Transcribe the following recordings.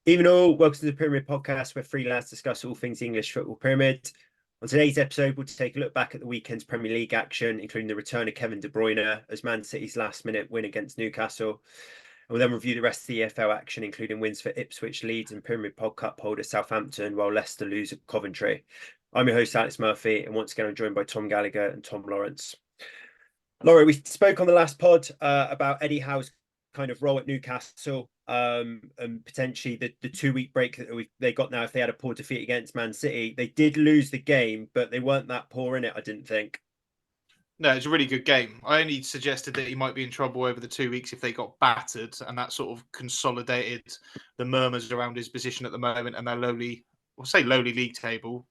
Even all, welcome to the Pyramid Podcast, where three lads discuss all things English football pyramid. On today's episode, we'll take a look back at the weekend's Premier League action, including the return of Kevin De Bruyne as Man City's last-minute win against Newcastle. And we'll then review the rest of the EFL action, including wins for Ipswich, Leeds, and Pyramid Pod Cup holder Southampton, while Leicester lose at Coventry. I'm your host, Alex Murphy, and once again, I'm joined by Tom Gallagher and Tom Lawrence. Laura, we spoke on the last pod about Eddie Howe's kind of role at Newcastle, and potentially the 2 week break that they got now. If they had a poor defeat against Man City, they did lose the game, but they weren't that poor in it, I didn't think. No, it's a really good game. I only suggested that he might be in trouble over the 2 weeks if they got battered, and that sort of consolidated the murmurs around his position at the moment and their lowly league table.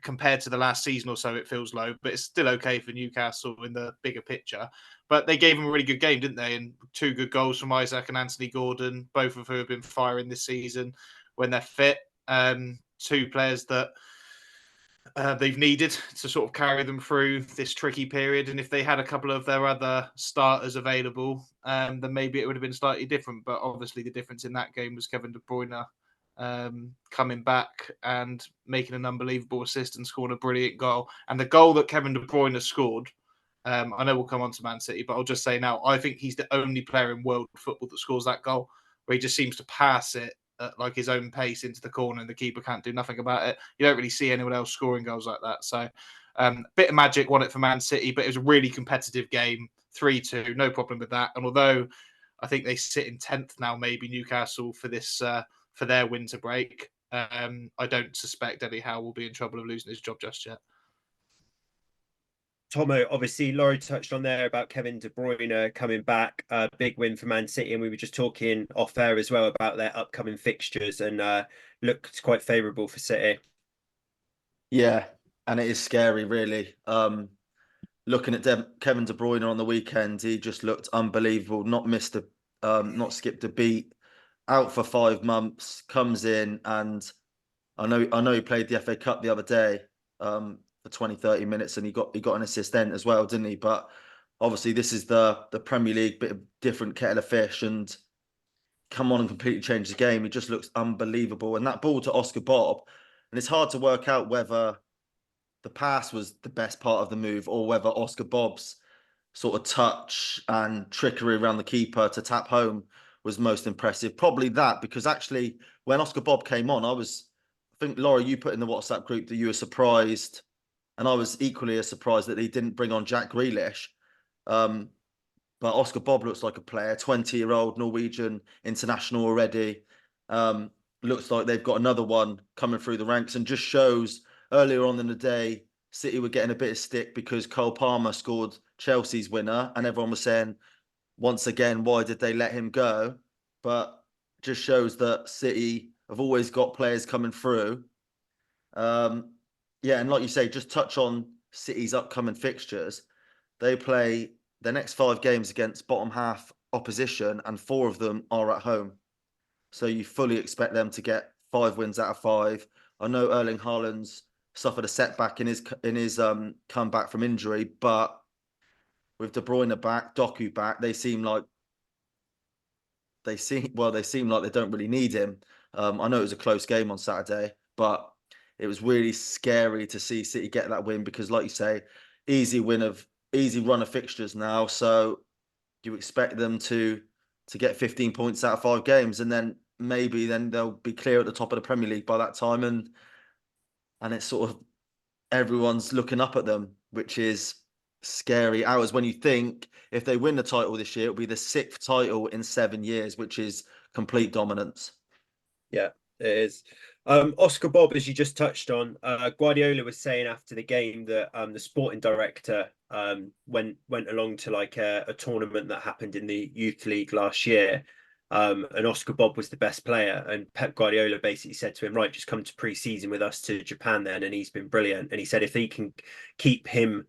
Compared to the last season or so, it feels low, but it's still okay for Newcastle in the bigger picture. But they gave him a really good game, didn't they? And 2 good goals from Isaac and Anthony Gordon, both of who have been firing this season when they're fit. 2 players that they've needed to sort of carry them through this tricky period. And if they had a couple of their other starters available, then maybe it would have been slightly different. But obviously the difference in that game was Kevin De Bruyne coming back and making an unbelievable assist and scoring a brilliant goal. And the goal that Kevin De Bruyne scored, I know we'll come on to Man City, but I'll just say now, I think he's the only player in world football that scores that goal, where he just seems to pass it at like his own pace into the corner and the keeper can't do nothing about it. You don't really see anyone else scoring goals like that. So a bit of magic won it for Man City, but it was a really competitive game, 3-2, no problem with that. And although I think they sit in 10th now, maybe Newcastle for this for their winter break, I don't suspect Eddie Howe will be in trouble of losing his job just yet. Tomo, obviously, Laurie touched on there about Kevin De Bruyne coming back, big win for Man City, and we were just talking off air as well about their upcoming fixtures, and looked quite favourable for City. Yeah, and it is scary, really. Looking at Kevin De Bruyne on the weekend, he just looked unbelievable. Not skipped a beat. Out for 5 months, comes in, and I know he played the FA Cup the other day for 20, 30 minutes, and he got an assist then as well, didn't he? But obviously this is the Premier League, bit of different kettle of fish, and come on and completely change the game. He just looks unbelievable. And that ball to Oscar Bob, and it's hard to work out whether the pass was the best part of the move or whether Oscar Bob's sort of touch and trickery around the keeper to tap home was most impressive. Probably that, because actually when Oscar Bob came on, I think, Laura, you put in the WhatsApp group that you were surprised, and I was equally as surprised that he didn't bring on Jack Grealish. But Oscar Bob looks like a player, 20-year-old Norwegian international already. Looks like they've got another one coming through the ranks, and just shows earlier on in the day, City were getting a bit of stick because Cole Palmer scored Chelsea's winner, and everyone was saying, once again, why did they let him go? But just shows that City have always got players coming through. And like you say, just touch on City's upcoming fixtures. They play the next 5 games against bottom half opposition, and 4 of them are at home. So you fully expect them to get 5 wins out of 5. I know Erling Haaland's suffered a setback in his comeback from injury, but with De Bruyne back, Doku back, they seem like they don't really need him. I know it was a close game on Saturday, but it was really scary to see City get that win because, like you say, easy run of fixtures now. So you expect them to get 15 points out of 5 games, and then maybe they'll be clear at the top of the Premier League by that time, and it's sort of everyone's looking up at them, which is scary hours when you think if they win the title this year, it'll be the 6th title in 7 years, which is complete dominance. Yeah, it is. Oscar Bob, as you just touched on, Guardiola was saying after the game that the sporting director went along to like a tournament that happened in the youth league last year, and Oscar Bob was the best player, and Pep Guardiola basically said to him, right, just come to pre-season with us to Japan then, and he's been brilliant. And he said if he can keep him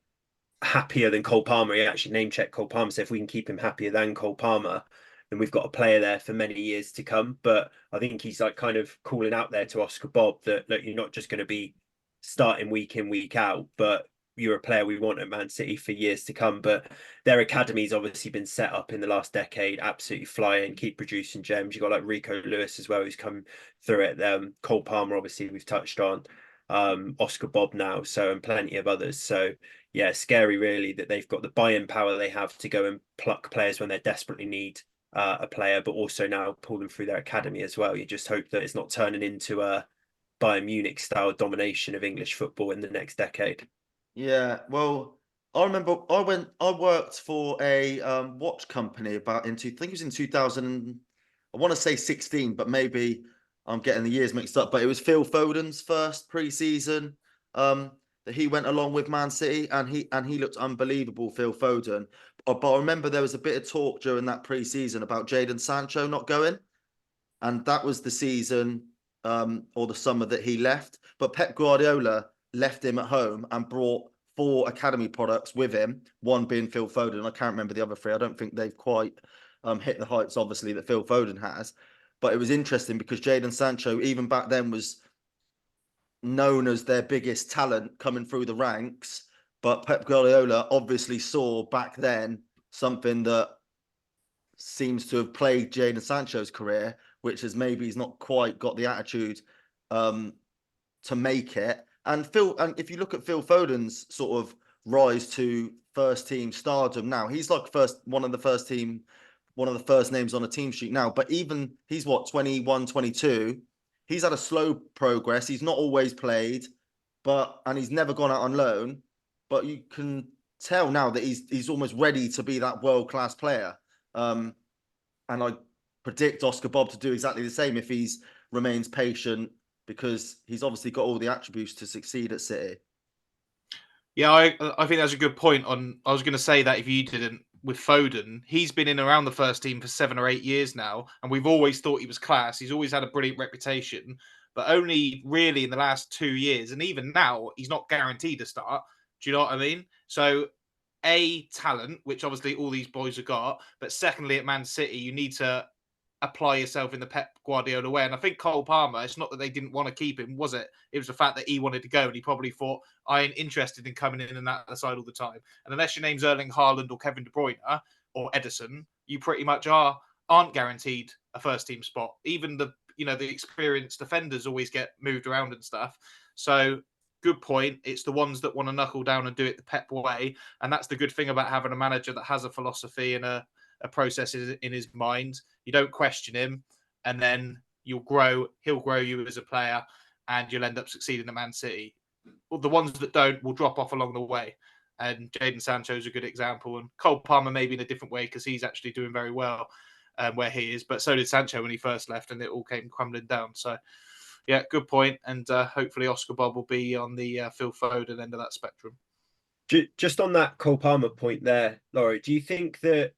happier than Cole Palmer, he actually name-checked Cole Palmer, so if we can keep him happier than Cole Palmer, then we've got a player there for many years to come. But I think he's like kind of calling out there to Oscar Bob that, look, you're not just going to be starting week in, week out, but you're a player we want at Man City for years to come. But their academy's obviously been set up in the last decade, absolutely flying, keep producing gems. You've got like Rico Lewis as well, who's come through it. Cole Palmer, obviously, we've touched on. Oscar Bob now, so, and plenty of others. So yeah, scary really that they've got the buying power they have to go and pluck players when they desperately need a player, but also now pull them through their academy as well. You just hope that it's not turning into a Bayern Munich style domination of English football in the next decade. Yeah, well, I remember I worked for a watch company I think it was in 2000, I want to say 16, but maybe I'm getting the years mixed up. But it was Phil Foden's first pre-season that he went along with Man City, and he looked unbelievable, Phil Foden. But I remember there was a bit of talk during that pre-season about Jadon Sancho not going, and that was the season or the summer that he left. But Pep Guardiola left him at home and brought 4 academy products with him, one being Phil Foden. I can't remember the other 3. I don't think they've quite hit the heights, obviously, that Phil Foden has. But it was interesting because Jadon Sancho, even back then, was known as their biggest talent coming through the ranks. But Pep Guardiola obviously saw back then something that seems to have plagued Jadon Sancho's career, which is maybe he's not quite got the attitude to make it. And if you look at Phil Foden's sort of rise to first team stardom now, he's like one of the first names on a team sheet now. But even he's 21, 22. He's had a slow progress. He's not always played, and he's never gone out on loan. But you can tell now that he's almost ready to be that world-class player. And I predict Oscar Bob to do exactly the same if he remains patient, because he's obviously got all the attributes to succeed at City. Yeah, I think that's a good point. I was going to say that if you didn't, with Foden, he's been in around the first team for 7 or 8 years now, and we've always thought he was class. He's always had a brilliant reputation, but only really in the last 2 years, and even now, he's not guaranteed to start. Do you know what I mean? So, talent, which obviously all these boys have got, but secondly, at Man City, you need to apply yourself in the Pep Guardiola way. And I think Cole Palmer, it's not that they didn't want to keep him, was it? It was the fact that he wanted to go, and he probably thought, I ain't interested in coming in and out of the side all the time. And unless your name's Erling Haaland or Kevin De Bruyne or Edison, you pretty much aren't guaranteed a first team spot. Even the experienced defenders always get moved around and stuff. So good point. It's the ones that want to knuckle down and do it the Pep way. And that's the good thing about having a manager that has a philosophy and a process in his mind. You don't question him, and then he'll grow you as a player, and you'll end up succeeding at Man City. The ones that don't will drop off along the way. And Jadon Sancho is a good example, and Cole Palmer maybe in a different way because he's actually doing very well where he is. But so did Sancho when he first left, and it all came crumbling down. So, yeah, good point. And hopefully Oscar Bob will be on the Phil Foden end of that spectrum. Just on that Cole Palmer point there, Laurie, do you think that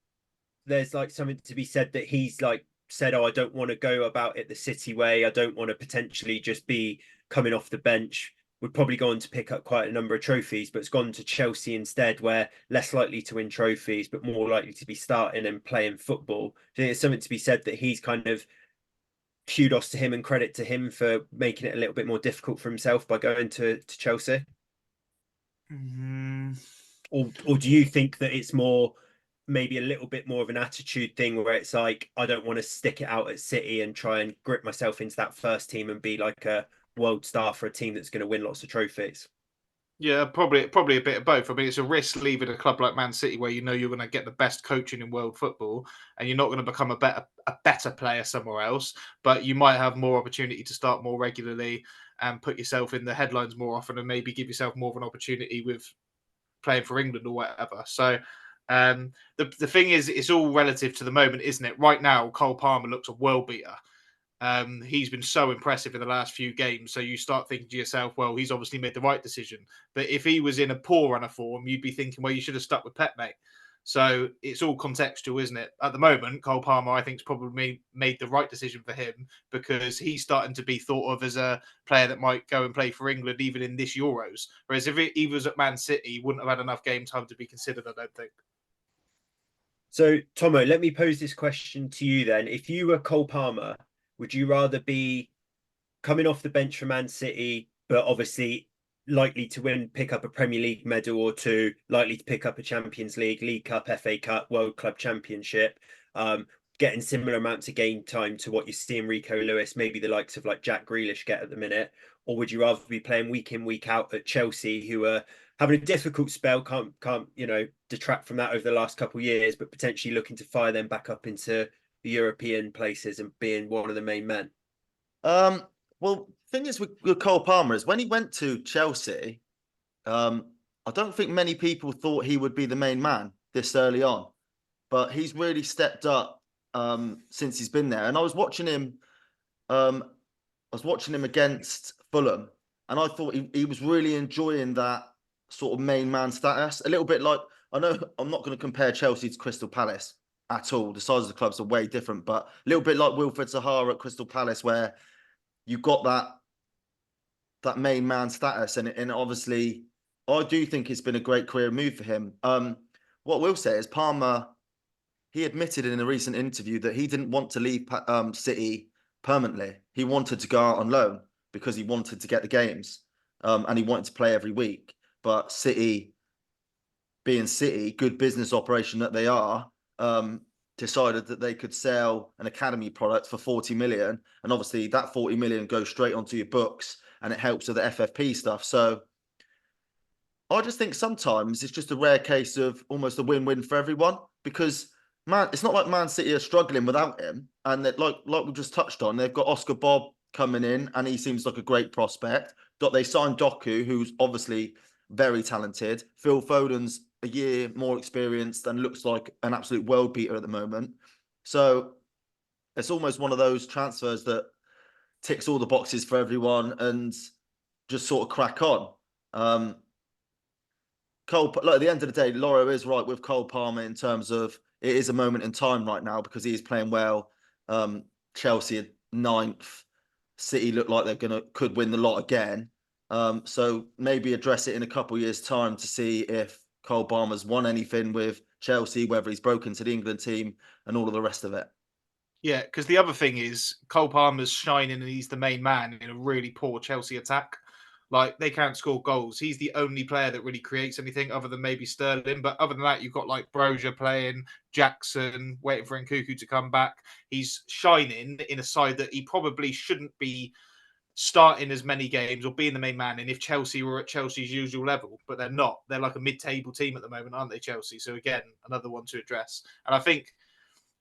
there's like something to be said that he's like said, I don't want to go about it the City way. I don't want to potentially just be coming off the bench. Would probably go on to pick up quite a number of trophies, but it's gone to Chelsea instead, where less likely to win trophies, but more likely to be starting and playing football. Do you think there's something to be said that he's kind of kudos to him and credit to him for making it a little bit more difficult for himself by going to Chelsea? Mm-hmm. Or do you think that it's more maybe a little bit more of an attitude thing where it's like, I don't want to stick it out at City and try and grip myself into that first team and be like a world star for a team that's going to win lots of trophies? Yeah, probably a bit of both. I mean, it's a risk leaving a club like Man City where you know you're going to get the best coaching in world football, and you're not going to become a better player somewhere else. But you might have more opportunity to start more regularly and put yourself in the headlines more often, and maybe give yourself more of an opportunity with playing for England or whatever. So the thing is, it's all relative to the moment, isn't it? Right now, Cole Palmer looks a world beater. He's been so impressive in the last few games. So you start thinking to yourself, well, he's obviously made the right decision. But if he was in a poor run of form, you'd be thinking, well, you should have stuck with Pep, mate. So it's all contextual, isn't it? At the moment, Cole Palmer, I think, has probably made the right decision for him because he's starting to be thought of as a player that might go and play for England even in this Euros. Whereas if he was at Man City, he wouldn't have had enough game time to be considered, I don't think. So, Tomo, let me pose this question to you then. If you were Cole Palmer, would you rather be coming off the bench for Man City, but obviously likely to pick up a Premier League medal or two, likely to pick up a Champions League, League Cup, FA Cup, World Club Championship, getting similar amounts of game time to what you see Rico Lewis, maybe the likes of like Jack Grealish get at the minute? Or would you rather be playing week in, week out at Chelsea, who are having a difficult spell, can't detract from that over the last couple of years, but potentially looking to fire them back up into the European places and being one of the main men? Well, thing is with Cole Palmer is when he went to Chelsea, I don't think many people thought he would be the main man this early on, but he's really stepped up since he's been there. And I was watching him against Fulham, and I thought he was really enjoying that sort of main man status. A little bit like, I know I'm not going to compare Chelsea to Crystal Palace at all. The size of the clubs are way different, but a little bit like Wilfred Zaha at Crystal Palace, where you got that main man status, and obviously I do think it's been a great career move for him. What we'll say is Palmer, he admitted in a recent interview that he didn't want to leave City permanently. He wanted to go out on loan because he wanted to get the games, and he wanted to play every week. But City, being City, good business operation that they are, decided that they could sell an academy product for 40 million. And obviously that 40 million goes straight onto your books and it helps with the FFP stuff. So I just think sometimes it's just a rare case of almost a win-win for everyone, because it's not like Man City are struggling without him. And that, like we just touched on, they've got Oscar Bob coming in and he seems like a great prospect. They signed Doku, who's obviously very talented. Phil Foden's a year more experienced and looks like an absolute world beater at the moment. So it's almost one of those transfers that ticks all the boxes for everyone and just sort of crack on. Cole, like at the end of the day, Laura is right with Cole Palmer in terms of it is a moment in time right now because he is playing well. Chelsea at 9th, City look like they could win the lot again. So maybe address it in a couple of years' time to see if Cole Palmer's won anything with Chelsea, whether he's broken to the England team and all of the rest of it. Yeah, because the other thing is Cole Palmer's shining and he's the main man in a really poor Chelsea attack. Like, they can't score goals. He's the only player that really creates anything other than maybe Sterling. But other than that, you've got like Brozier playing, Jackson, waiting for Nkunku to come back. He's shining in a side that he probably shouldn't be starting as many games or being the main man. And if Chelsea were at Chelsea's usual level, but they're not. They're like a mid-table team at the moment, aren't they, Chelsea? So again, another one to address. And I think,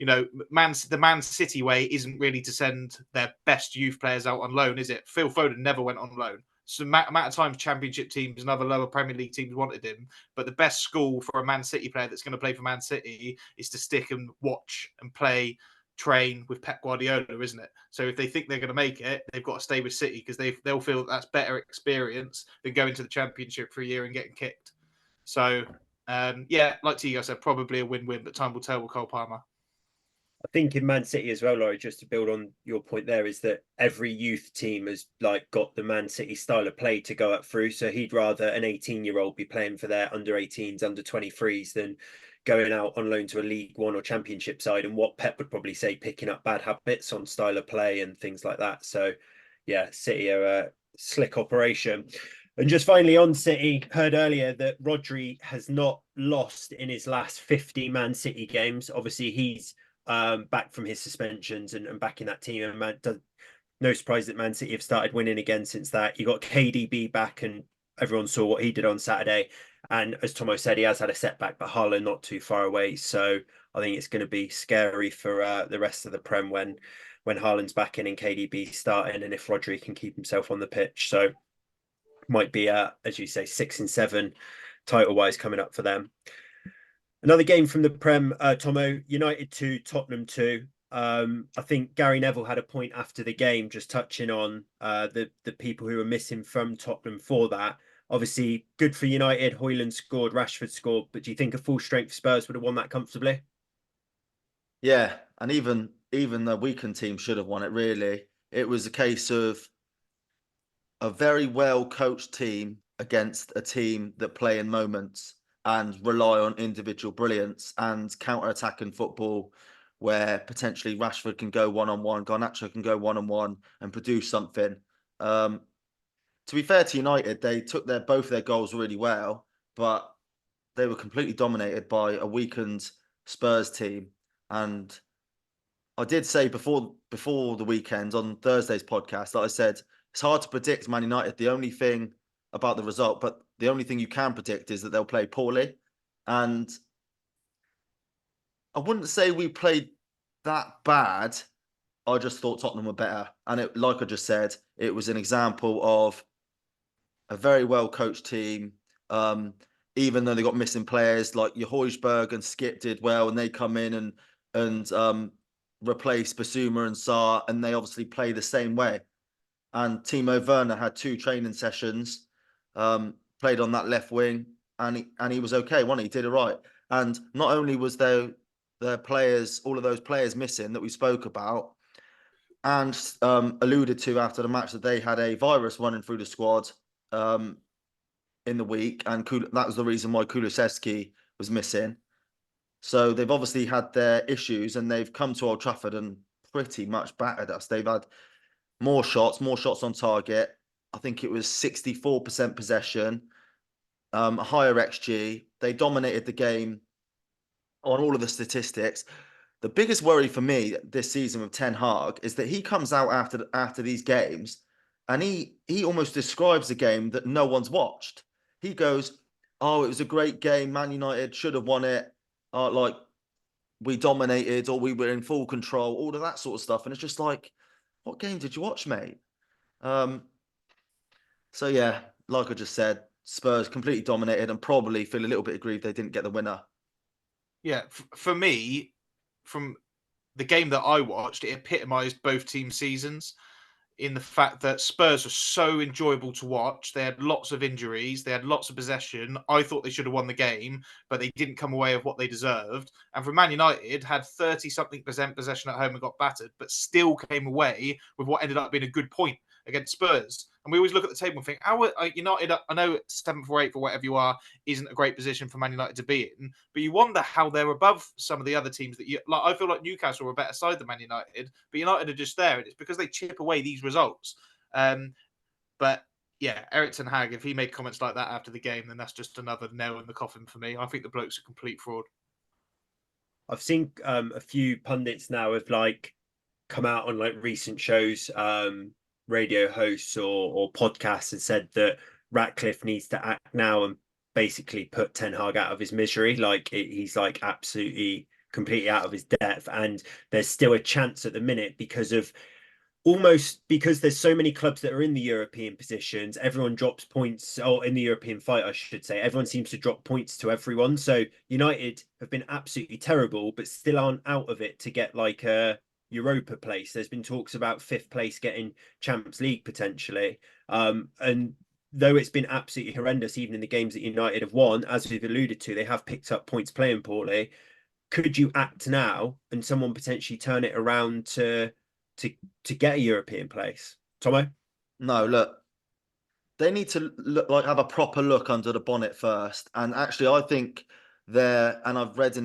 the Man City way isn't really to send their best youth players out on loan, is it? Phil Foden never went on loan. So amount of times Championship teams and other lower Premier League teams wanted him, but the best school for a Man City player that's going to play for Man City is to stick and watch and play, train with Pep Guardiola, isn't it? So if they think they're going to make it, they've got to stay with City because they'll feel that's better experience than going to the Championship for a year and getting kicked. So like Tigo said, probably a win-win, but time will tell with Cole Palmer. I think in Man City as well, Laurie, just to build on your point there, is that every youth team has like got the Man City style of play to go up through. So he'd rather an 18-year-old be playing for their under 18s, under 23s than going out on loan to a League One or Championship side. And what Pep would probably say, picking up bad habits on style of play and things like that. So yeah, City are a slick operation. And just finally on City, heard earlier that Rodri has not lost in his last 50 Man City games. Obviously, he's back from his suspensions and back in that team. And no surprise that Man City have started winning again since that. You got KDB back, and everyone saw what he did on Saturday. And as Tomo said, he has had a setback, but Haaland not too far away. So I think it's going to be scary for the rest of the Prem when Haaland's back in and KDB starting, and if Rodri can keep himself on the pitch. So might be, as you say, 6 and 7 title-wise coming up for them. Another game from the Prem, Tomo, United 2, Tottenham 2. I think Gary Neville had a point after the game just touching on the people who were missing from Tottenham for that. Obviously, good for United. Højlund scored, Rashford scored, but do you think a full strength Spurs would have won that comfortably? Yeah, and even the weakened team should have won it, really. It was a case of a very well coached team against a team that play in moments and rely on individual brilliance and counter-attacking football where potentially Rashford can go one-on-one, Garnacho can go one-on-one and produce something. to be fair to United, they took both their goals really well, but they were completely dominated by a weakened Spurs team. And I did say before the weekend on Thursday's podcast that I said it's hard to predict Man United. The only thing about the result, but the only thing you can predict is that they'll play poorly. And I wouldn't say we played that bad. I just thought Tottenham were better. And like I just said, it was an example of a very well coached team. Even though they got missing players like your Højbjerg and Skip did well, and they come in and replace Basuma and Sarr, and they obviously play the same way. And Timo Werner had 2 training sessions, played on that left wing, and he was okay. He did it right. And not only was their players, all of those players missing that we spoke about, and alluded to after the match that they had a virus running through the squad in the week, and that was the reason why Kulusevski was missing. So they've obviously had their issues, and they've come to Old Trafford and pretty much battered us. They've had more shots on target. I think it was 64% possession, a higher XG. They dominated the game on all of the statistics. The biggest worry for me this season with Ten Hag is that he comes out after these games, and he almost describes a game that no one's watched. He goes, "Oh, it was a great game. Man United should have won it. Like we dominated, or we were in full control." All of that sort of stuff, and it's just like, what game did you watch, mate? So yeah, like I just said, Spurs completely dominated and probably feel a little bit aggrieved they didn't get the winner. Yeah, for me, from the game that I watched, it epitomised both team seasons in the fact that Spurs were so enjoyable to watch. They had lots of injuries. They had lots of possession. I thought they should have won the game, but they didn't come away with what they deserved. And for Man United, had 30-something% possession at home and got battered, but still came away with what ended up being a good point against Spurs. And we always look at the table and think, how are United, I know 7th or 8th or whatever you are, isn't a great position for Man United to be in, but you wonder how they're above some of the other teams that I feel like Newcastle are a better side than Man United, but United are just there, and it's because they chip away these results. But yeah, Erik ten Hag, if he made comments like that after the game, then that's just another nail in the coffin for me. I think the bloke's a complete fraud. I've seen a few pundits now have come out on recent shows, radio hosts or podcasts, and said that Ratcliffe needs to act now and basically put Ten Hag out of his misery. He's absolutely completely out of his depth, and there's still a chance at the minute because there's so many clubs that are in the European positions. Everyone drops points, or in the European fight, I should say. Everyone seems to drop points to everyone. So United have been absolutely terrible, but still aren't out of it to get a Europa place. There's been talks about 5th place getting Champions League potentially. And though it's been absolutely horrendous, even in the games that United have won, as we've alluded to, they have picked up points playing poorly. Could you act now and someone potentially turn it around to get a European place? Tomo? No, look, they need to have a proper look under the bonnet first. And actually, I think and I've read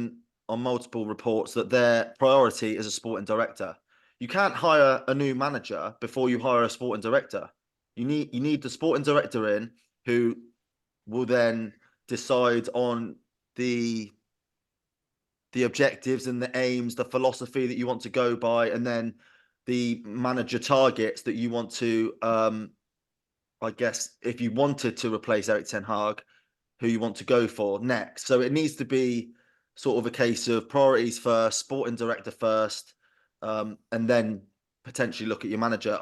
on multiple reports that their priority is a sporting director. You can't hire a new manager before you hire a sporting director. You need the sporting director in, who will then decide on the objectives and the aims, the philosophy that you want to go by, and then the manager targets that you want to, I guess, if you wanted to replace Erik ten Hag, who you want to go for next. So it needs to be sort of a case of priorities first, sporting director first, and then potentially look at your manager.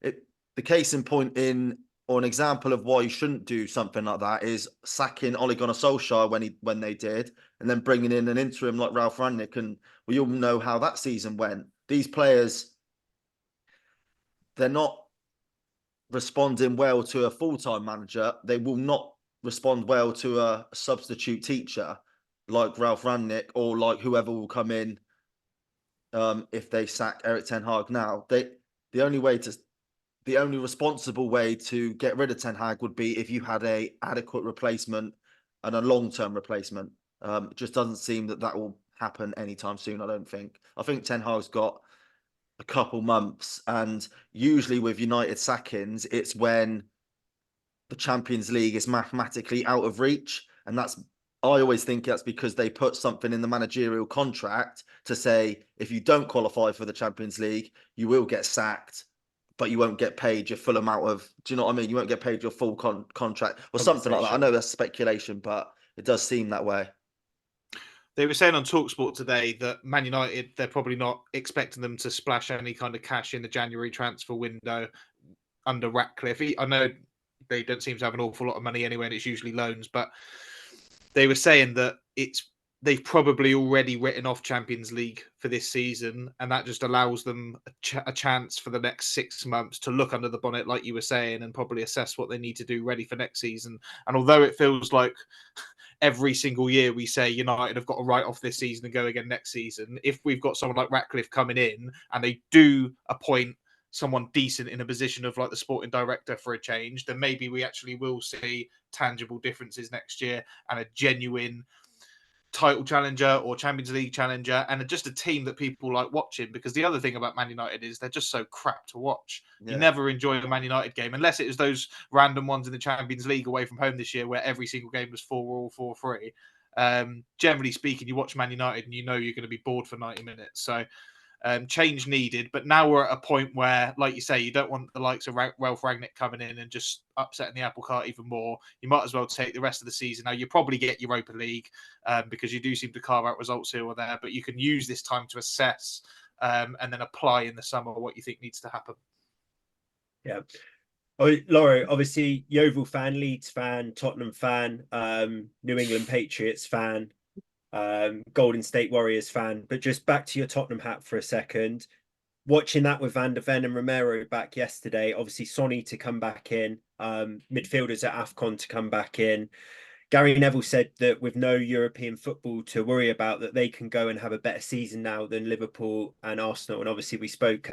The case in point or an example of why you shouldn't do something like that is sacking Ole Gunnar Solskjaer when they did, and then bringing in an interim like Ralf Rangnick. And we all know how that season went. These players, they're not responding well to a full-time manager. They will not respond well to a substitute teacher like Ralf Rangnick or like whoever will come in if they sack Erik ten Hag now. The only responsible way to get rid of Ten Hag would be if you had a adequate replacement and a long-term replacement. It just doesn't seem that will happen anytime soon, I don't think. I think Ten Hag's got a couple months, and usually with United sackings, it's when the Champions League is mathematically out of reach. And I always think that's because they put something in the managerial contract to say, if you don't qualify for the Champions League, you will get sacked, but you won't get paid your full amount of, do you know what I mean? You won't get paid your full contract or something like that. I know that's speculation, but it does seem that way. They were saying on TalkSport today that Man United, they're probably not expecting them to splash any kind of cash in the January transfer window under Ratcliffe. I know they don't seem to have an awful lot of money anyway, and it's usually loans, but they were saying that they've probably already written off Champions League for this season, and that just allows them a chance for the next 6 months to look under the bonnet, like you were saying, and probably assess what they need to do ready for next season. And although it feels like every single year we say United have got to write off this season and go again next season, if we've got someone like Ratcliffe coming in and they do appoint someone decent in a position of like the sporting director for a change, then maybe we actually will see tangible differences next year and a genuine title challenger or Champions League challenger, and just a team that people like watching. Because the other thing about Man United is they're just so crap to watch. Yeah. You never enjoy a Man United game unless it was those random ones in the Champions League away from home this year where every single game was 4-4, 4-3. Generally speaking, you watch Man United and you know you're going to be bored for 90 minutes. So change needed, but now we're at a point where, like you say, you don't want the likes of Ralph Rangnick coming in and just upsetting the apple cart even more. You might as well take the rest of the season. Now, you probably get Europa League because you do seem to carve out results here or there, but you can use this time to assess and then apply in the summer what you think needs to happen. Yeah. Oh, Laura, obviously, Yeovil fan, Leeds fan, Tottenham fan, New England Patriots fan, Golden State Warriors fan, but just back to your Tottenham hat for a second. Watching that with Van de Ven and Romero back yesterday, obviously Sonny to come back in, midfielders at AFCON to come back in. Gary Neville said that with no European football to worry about, that they can go and have a better season now than Liverpool and Arsenal. And obviously we spoke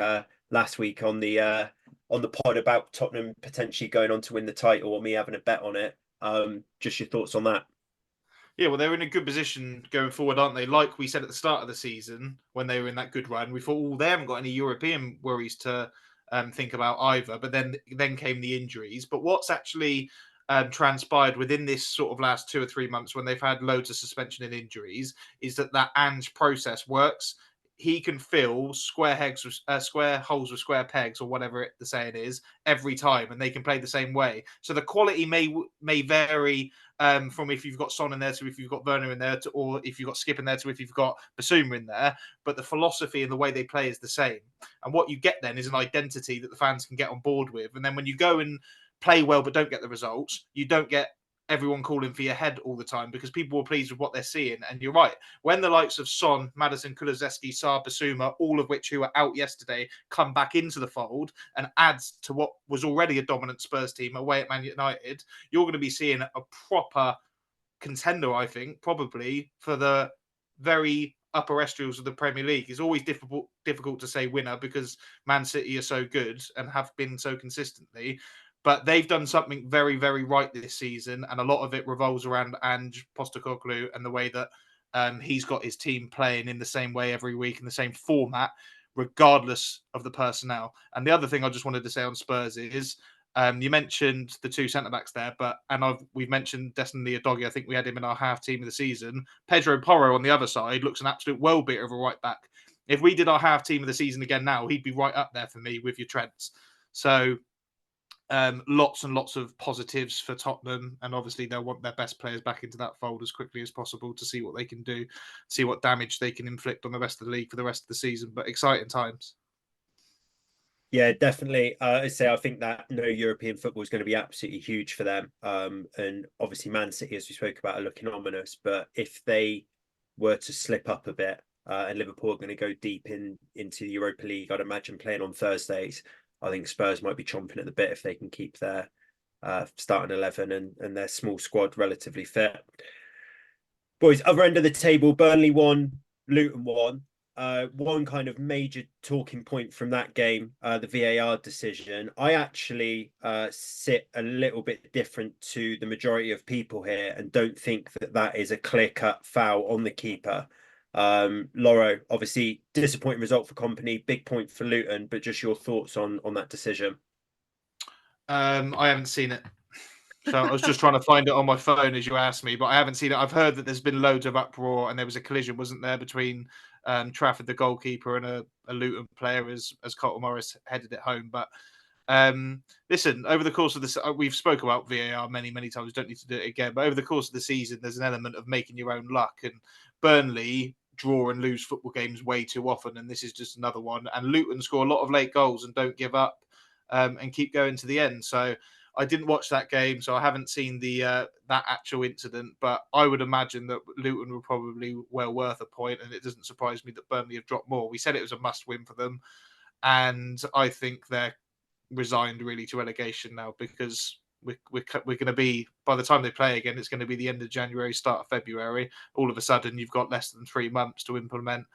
last week on the pod about Tottenham potentially going on to win the title, or me having a bet on it. Just your thoughts on that. Yeah, well, they're in a good position going forward, aren't they? Like we said at the start of the season, when they were in that good run, we thought, well, they haven't got any European worries to think about either. But then came the injuries. But what's actually transpired within this sort of last 2 or 3 months, when they've had loads of suspension and injuries, is that Ange process works. He can fill square holes with square pegs, or whatever the saying is, every time, and they can play the same way. So the quality may vary from if you've got Son in there to if you've got Werner in there, or if you've got Skip in there to if you've got Basuma in there. But the philosophy and the way they play is the same. And what you get then is an identity that the fans can get on board with. And then when you go and play well but don't get the results, you don't get everyone calling for your head all the time, because people are pleased with what they're seeing. And you're right. When the likes of Son, Maddison, Kulusevski, Sarr, Basuma, all of which who were out yesterday, come back into the fold and adds to what was already a dominant Spurs team away at Man United, you're going to be seeing a proper contender, I think, probably for the very upper echelons of the Premier League. It's always difficult to say winner because Man City are so good and have been so consistently. But they've done something very, very right this season, and a lot of it revolves around Ange Postecoglou and the way that he's got his team playing in the same way every week in the same format, regardless of the personnel. And the other thing I just wanted to say on Spurs is, you mentioned the two centre-backs there, we've mentioned Destin Udogie. I think we had him in our half team of the season. Pedro Porro on the other side looks an absolute well-beater of a right-back. If we did our half team of the season again now, he'd be right up there for me with your Trents. So lots and lots of positives for Tottenham, and obviously they'll want their best players back into that fold as quickly as possible to see what they can do, see what damage they can inflict on the rest of the league for the rest of the season. But exciting times. Yeah, definitely. I think that no European football is going to be absolutely huge for them. And obviously Man City, as we spoke about, are looking ominous. But if they were to slip up a bit, and Liverpool are going to go deep into the Europa League, I'd imagine playing on Thursdays, I think Spurs might be chomping at the bit if they can keep their starting 11 and their small squad relatively fit. Boys, other end of the table, Burnley won, Luton won. One kind of major talking point from that game, the VAR decision. I actually sit a little bit different to the majority of people here and don't think that is a clear-cut foul on the keeper. Loro, obviously disappointing result for Company, big point for Luton, but just your thoughts on that decision. I haven't seen it. So I was just trying to find it on my phone as you asked me, but I haven't seen it. I've heard that there's been loads of uproar, and there was a collision, wasn't there, between Trafford, the goalkeeper, and a Luton player as Cottle Morris headed it home. But listen, over the course of this, we've spoke about VAR many times. Don't need to do it again. But over the course of the season, there's an element of making your own luck, and Burnley draw and lose football games way too often, and this is just another one. And Luton score a lot of late goals and don't give up and keep going to the end. So I didn't watch that game, so I haven't seen the that actual incident. But I would imagine that Luton were probably well worth a point, and it doesn't surprise me that Burnley have dropped more. We said it was a must-win for them, and I think they're resigned really to relegation now because we're going to be, by the time they play again, it's going to be the end of January, start of February. All of a sudden, you've got less than 3 months to implement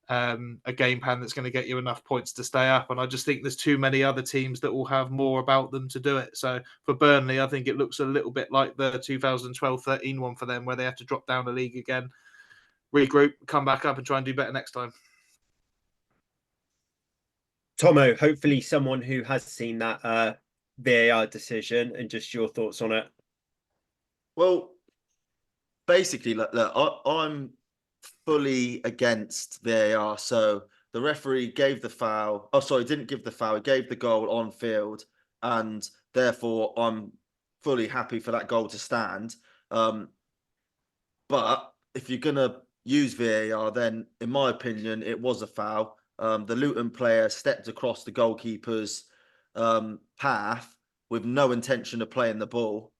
a game plan that's going to get you enough points to stay up. And I just think there's too many other teams that will have more about them to do it. So for Burnley, I think it looks a little bit like the 2012-13 one for them, where they have to drop down the league again, regroup, come back up and try and do better next time. Tomo, hopefully someone who has seen that VAR decision, and just your thoughts on it. Well, basically, look, I'm fully against VAR. So the referee gave the foul. Oh, sorry, didn't give the foul. He gave the goal on field, and therefore I'm fully happy for that goal to stand. But if you're gonna use VAR, then in my opinion, it was a foul. The Luton player stepped across the goalkeeper's path with no intention of playing the ball.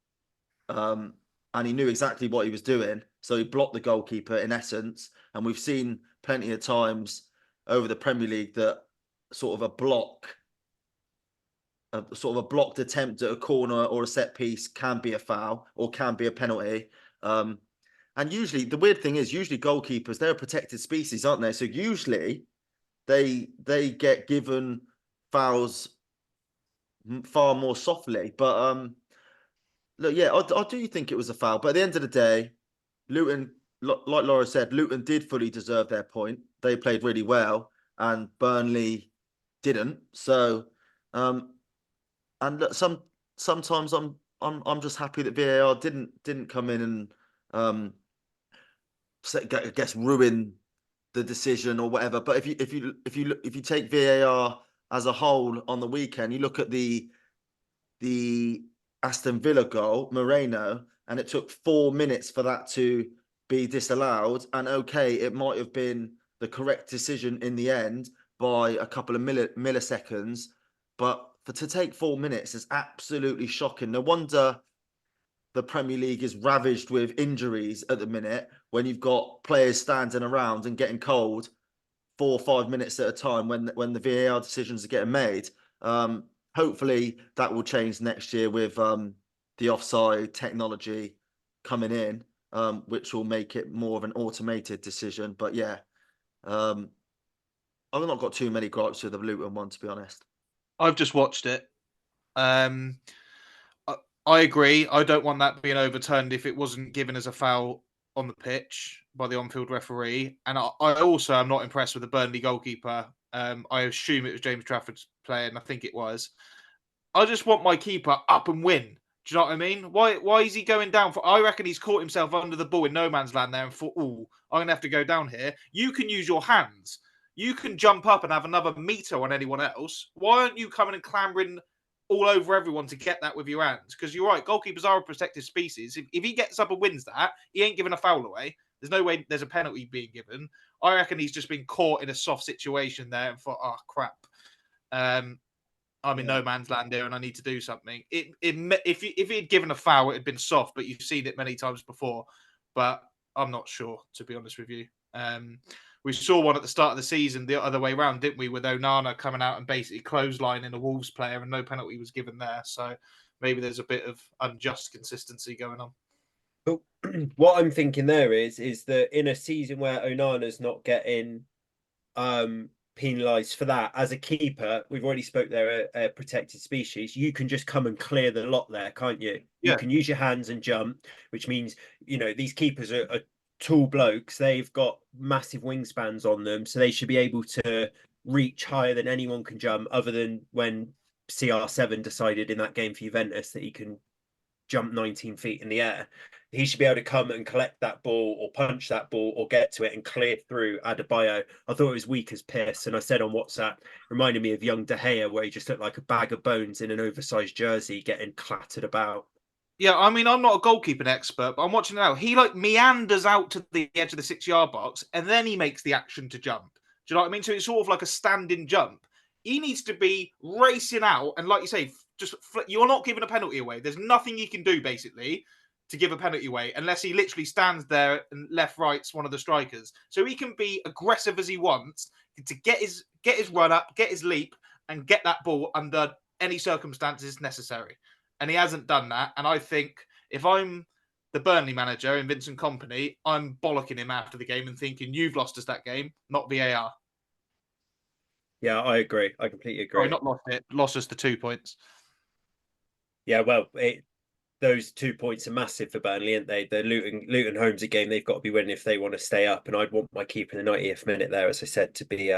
And he knew exactly what he was doing. So he blocked the goalkeeper in essence. And we've seen plenty of times over the Premier League that sort of a blocked attempt at a corner or a set piece can be a foul or can be a penalty. And usually, the weird thing is, usually goalkeepers, they're a protected species, aren't they? So usually they get given fouls far more softly. But look, yeah, I do think it was a foul. But at the end of the day, Luton, like Laura said, Luton did fully deserve their point. They played really well, and Burnley didn't. So, and look, sometimes I'm just happy that VAR didn't come in and I guess ruin the decision or whatever. But if you take VAR as a whole on the weekend, you look at the Aston Villa goal, Moreno, and it took 4 minutes for that to be disallowed. And okay, it might have been the correct decision in the end by a couple of milliseconds, but to take 4 minutes is absolutely shocking. No wonder the Premier League is ravaged with injuries at the minute when you've got players standing around and getting cold 4 or 5 minutes at a time when the VAR decisions are getting made. Hopefully that will change next year with the offside technology coming in, which will make it more of an automated decision. But yeah, I've not got too many gripes with the Luton one, to be honest. I've just watched it. I agree. I don't want that being overturned if it wasn't given as a foul on the pitch by the on-field referee. And I also am not impressed with the Burnley goalkeeper. I assume it was James Trafford's player, and I think it was. I just want my keeper up and win. Do you know what I mean? Why is he going down? I reckon he's caught himself under the ball in no man's land there and thought, oh, I'm going to have to go down here. You can use your hands. You can jump up and have another meter on anyone else. Why aren't you coming and clambering all over everyone to get that with your hands? Because you're right, goalkeepers are a protected species. If he gets up and wins that, he ain't giving a foul away. There's no way there's a penalty being given. I reckon he's just been caught in a soft situation there and thought, oh, crap. I'm in no man's land here and I need to do something. If he had given a foul, it had been soft, but you've seen it many times before. But I'm not sure, to be honest with you. We saw one at the start of the season the other way around, didn't we? With Onana coming out and basically clotheslining a Wolves player and no penalty was given there. So maybe there's a bit of unjust consistency going on. But what I'm thinking there is that in a season where Onana's not getting penalised for that, as a keeper, we've already spoke there, a protected species, you can just come and clear the lot there, can't you? You can use your hands and jump, which means, these keepers are tall blokes. They've got massive wingspans on them, so they should be able to reach higher than anyone can jump, other than when CR7 decided in that game for Juventus that he can jump 19 feet in the air. He should be able to come and collect that ball or punch that ball or get to it and clear through Adebayo. I thought it was weak as piss. And I said on WhatsApp, reminded me of young De Gea, where he just looked like a bag of bones in an oversized jersey getting clattered about. Yeah, I mean, I'm not a goalkeeping expert, but I'm watching now. He like meanders out to the edge of the 6-yard box, and then he makes the action to jump. Do you know what I mean? So it's sort of like a standing jump. He needs to be racing out, and like you say, you're not giving a penalty away. There's nothing he can do basically to give a penalty away unless he literally stands there and left rights one of the strikers. So he can be aggressive as he wants to get his run up, get his leap, and get that ball under any circumstances necessary. And he hasn't done that. And I think if I'm the Burnley manager in Vincent Kompany, I'm bollocking him after the game and thinking, you've lost us that game, not VAR. Yeah, I agree. I completely agree. Sorry, not lost it. Lost us the 2 points. Yeah, well, those 2 points are massive for Burnley, aren't they? The Luton home's a game they've got to be winning if they want to stay up. And I'd want my keeper in the 90th minute there, as I said, to be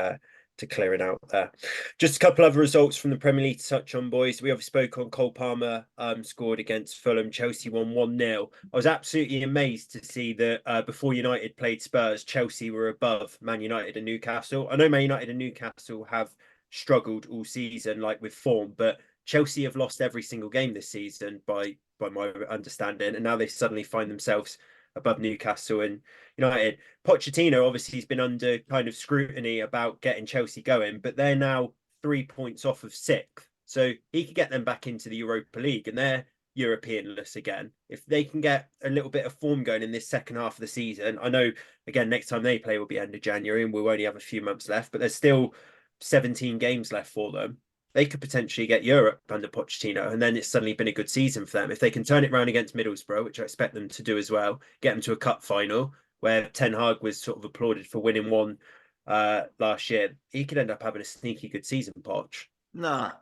to clear it out there. Just a couple other results from the Premier League to touch on, boys. We obviously spoke on Cole Palmer scored against Fulham. Chelsea won 1-0. I was absolutely amazed to see that before United played Spurs, Chelsea were above Man United and Newcastle. I know Man United and Newcastle have struggled all season, like with form, but Chelsea have lost every single game this season by my understanding, and now they suddenly find themselves above Newcastle and United. Pochettino obviously has been under kind of scrutiny about getting Chelsea going, but they're now 3 points off of 6th. So he could get them back into the Europa League and they're Europeanless again. If they can get a little bit of form going in this second half of the season, I know, again, next time they play will be end of January and we'll only have a few months left, but there's still 17 games left for them. They could potentially get Europe under Pochettino, and then it's suddenly been a good season for them. If they can turn it around against Middlesbrough, which I expect them to do as well, get them to a cup final, where Ten Hag was sort of applauded for winning one last year, he could end up having a sneaky good season, Poch. Nah.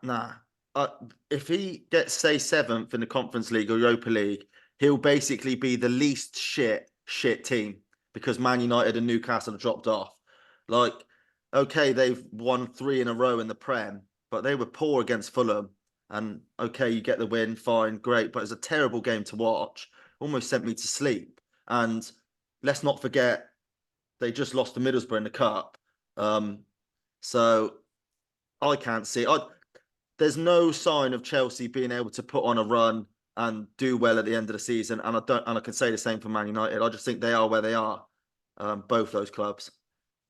If he gets, say, 7th in the Conference League or Europa League, he'll basically be the least shit team because Man United and Newcastle have dropped off. Like, okay, they've won 3 in a row in the Prem, but they were poor against Fulham. And okay, you get the win, fine, great. But it's a terrible game to watch. Almost sent me to sleep. And let's not forget, they just lost to Middlesbrough in the Cup. So I can't see. There's no sign of Chelsea being able to put on a run and do well at the end of the season. And I can say the same for Man United. I just think they are where they are, both those clubs.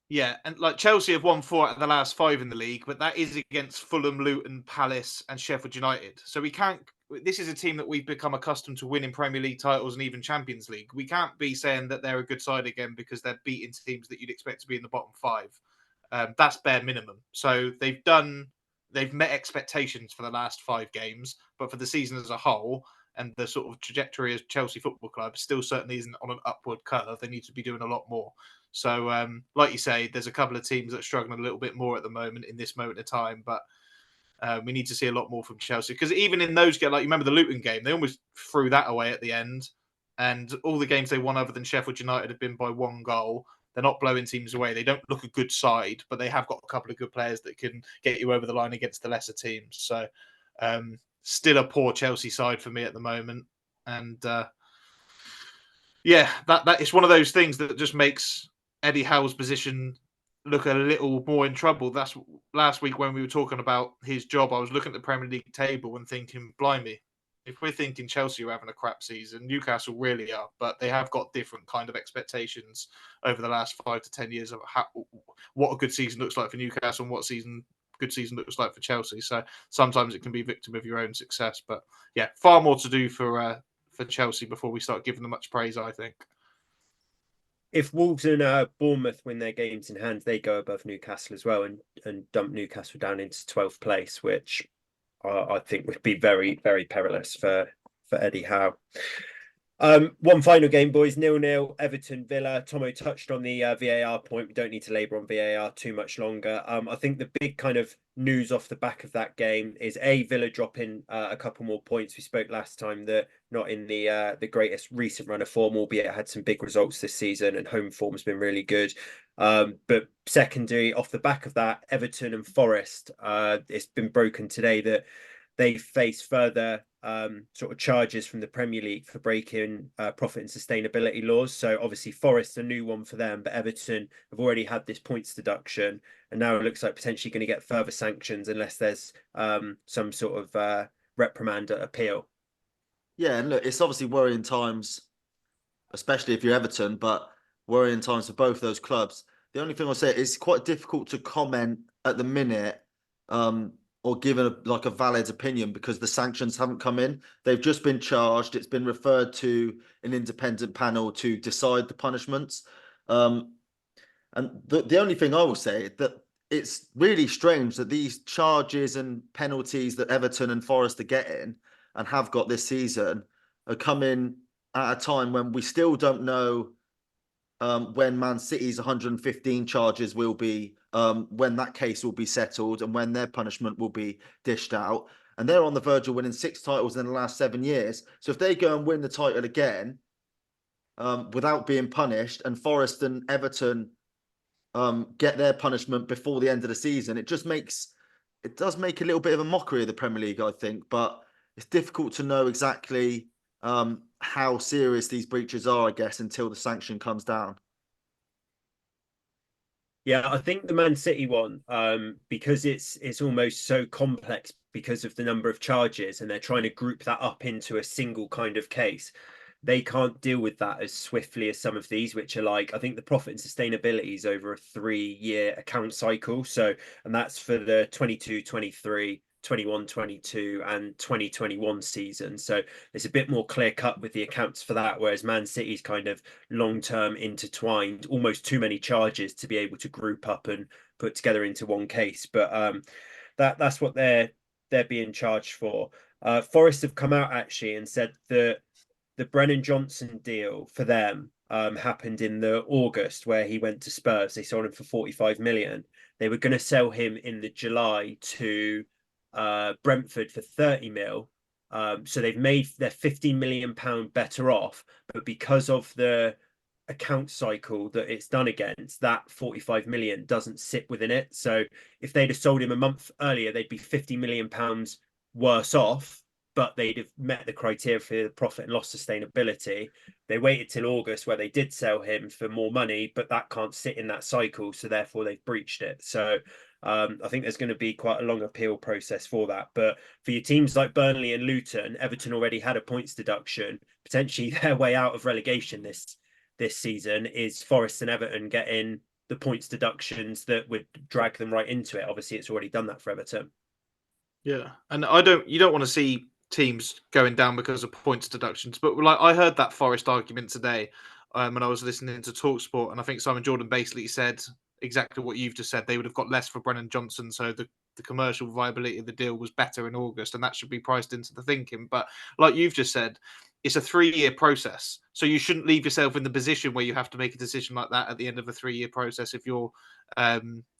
Yeah, and like Chelsea have won 4 out of the last 5 in the league, but that is against Fulham, Luton, Palace, and Sheffield United. So we can't. This is a team that we've become accustomed to winning Premier League titles and even Champions League. We can't be saying that they're a good side again because they're beating teams that you'd expect to be in the bottom 5. That's bare minimum. So they've met expectations for the last 5 games, but for the season as a whole and the sort of trajectory of Chelsea Football Club still certainly isn't on an upward curve. They need to be doing a lot more. So, like you say, there's a couple of teams that are struggling a little bit more at the moment in this moment of time, but we need to see a lot more from Chelsea because even in those games, like you remember the Luton game, they almost threw that away at the end, and all the games they won other than Sheffield United have been by 1 goal. They're not blowing teams away. They don't look a good side, but they have got a couple of good players that can get you over the line against the lesser teams. So, still a poor Chelsea side for me at the moment, and yeah, that is one of those things that just makes Eddie Howe's position look a little more in trouble. That's last week when we were talking about his job. I was looking at the Premier League table and thinking, blimey, if we're thinking Chelsea are having a crap season, Newcastle really are, but they have got different kind of expectations over the last 5 to 10 years of what a good season looks like for Newcastle and what good season looks like for Chelsea. So sometimes it can be victim of your own success. But yeah, far more to do for Chelsea before we start giving them much praise, I think. If Wolves and Bournemouth win their games in hand, they go above Newcastle as well and dump Newcastle down into 12th place, which I think would be very, very perilous for Eddie Howe. One final game, boys, 0-0, Everton Villa. Tomo touched on the VAR point. We don't need to labour on VAR too much longer. I think the big kind of news off the back of that game is Villa dropping a couple more points. We spoke last time that not in the greatest recent run of form, albeit had some big results this season and home form has been really good. But secondary, off the back of that, Everton and Forest, it's been broken today that they face further sort of charges from the Premier League for breaking profit and sustainability laws. So obviously Forest, a new one for them, but Everton have already had this points deduction, and now it looks like potentially going to get further sanctions unless there's some sort of reprimand appeal. Yeah, and look, it's obviously worrying times, especially if you're Everton, but worrying times for both those clubs. The only thing I'll say is it's quite difficult to comment at the minute, or give a valid opinion because the sanctions haven't come in. They've just been charged. It's been referred to an independent panel to decide the punishments. And the only thing I will say that it's really strange that these charges and penalties that Everton and Forest are getting and have got this season are coming at a time when we still don't know when Man City's 115 charges will be, when that case will be settled and when their punishment will be dished out. And they're on the verge of winning 6 titles in the last 7 years. So if they go and win the title again without being punished, and Forest and Everton get their punishment before the end of the season, it does make a little bit of a mockery of the Premier League, I think. But it's difficult to know exactly how serious these breaches are, I guess, until the sanction comes down. Yeah, I think the Man City one, because it's almost so complex because of the number of charges, and they're trying to group that up into a single kind of case. They can't deal with that as swiftly as some of these, which are like, I think the profit and sustainability is over a 3-year account cycle. So, and that's for the 22-23, 21-22 and 2021 season. So it's a bit more clear cut with the accounts for that, whereas Man City's kind of long-term intertwined, almost too many charges to be able to group up and put together into one case. But that's what they're being charged for. Forest have come out actually and said that the Brennan Johnson deal for them happened in the August, where he went to Spurs. They sold him for 45 million. They were going to sell him in the July to Brentford for 30 mil. So they've made their 15 million pound better off, but because of the account cycle that it's done against, that 45 million doesn't sit within it. So if they'd have sold him a month earlier, they'd be 50 million pounds worse off, but they'd have met the criteria for profit and loss sustainability. They waited till August where they did sell him for more money, but that can't sit in that cycle, so therefore they've breached it. So I think there's going to be quite a long appeal process for that. But for your teams like Burnley and Luton, Everton already had a points deduction. Potentially their way out of relegation this season is Forest and Everton getting the points deductions that would drag them right into it. Obviously, it's already done that for Everton. Yeah, and you don't want to see teams going down because of points deductions. But like I heard that Forest argument today when I was listening to Talksport, and I think Simon Jordan basically said exactly what you've just said. They would have got less for Brennan Johnson, so the commercial viability of the deal was better in August, and that should be priced into the thinking. But like you've just said, it's a 3-year process, so you shouldn't leave yourself in the position where you have to make a decision like that at the end of a 3-year process if you're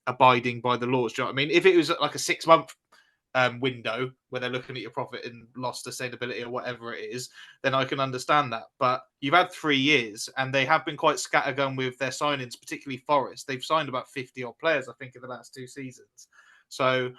abiding by the laws. Do you know what I mean? If it was like a 6-month window where they're looking at your profit and loss sustainability or whatever it is, then I can understand that. But you've had 3 years and they have been quite scattergun with their signings, particularly Forest. They've signed about 50 odd players, I think, in the last 2 seasons. So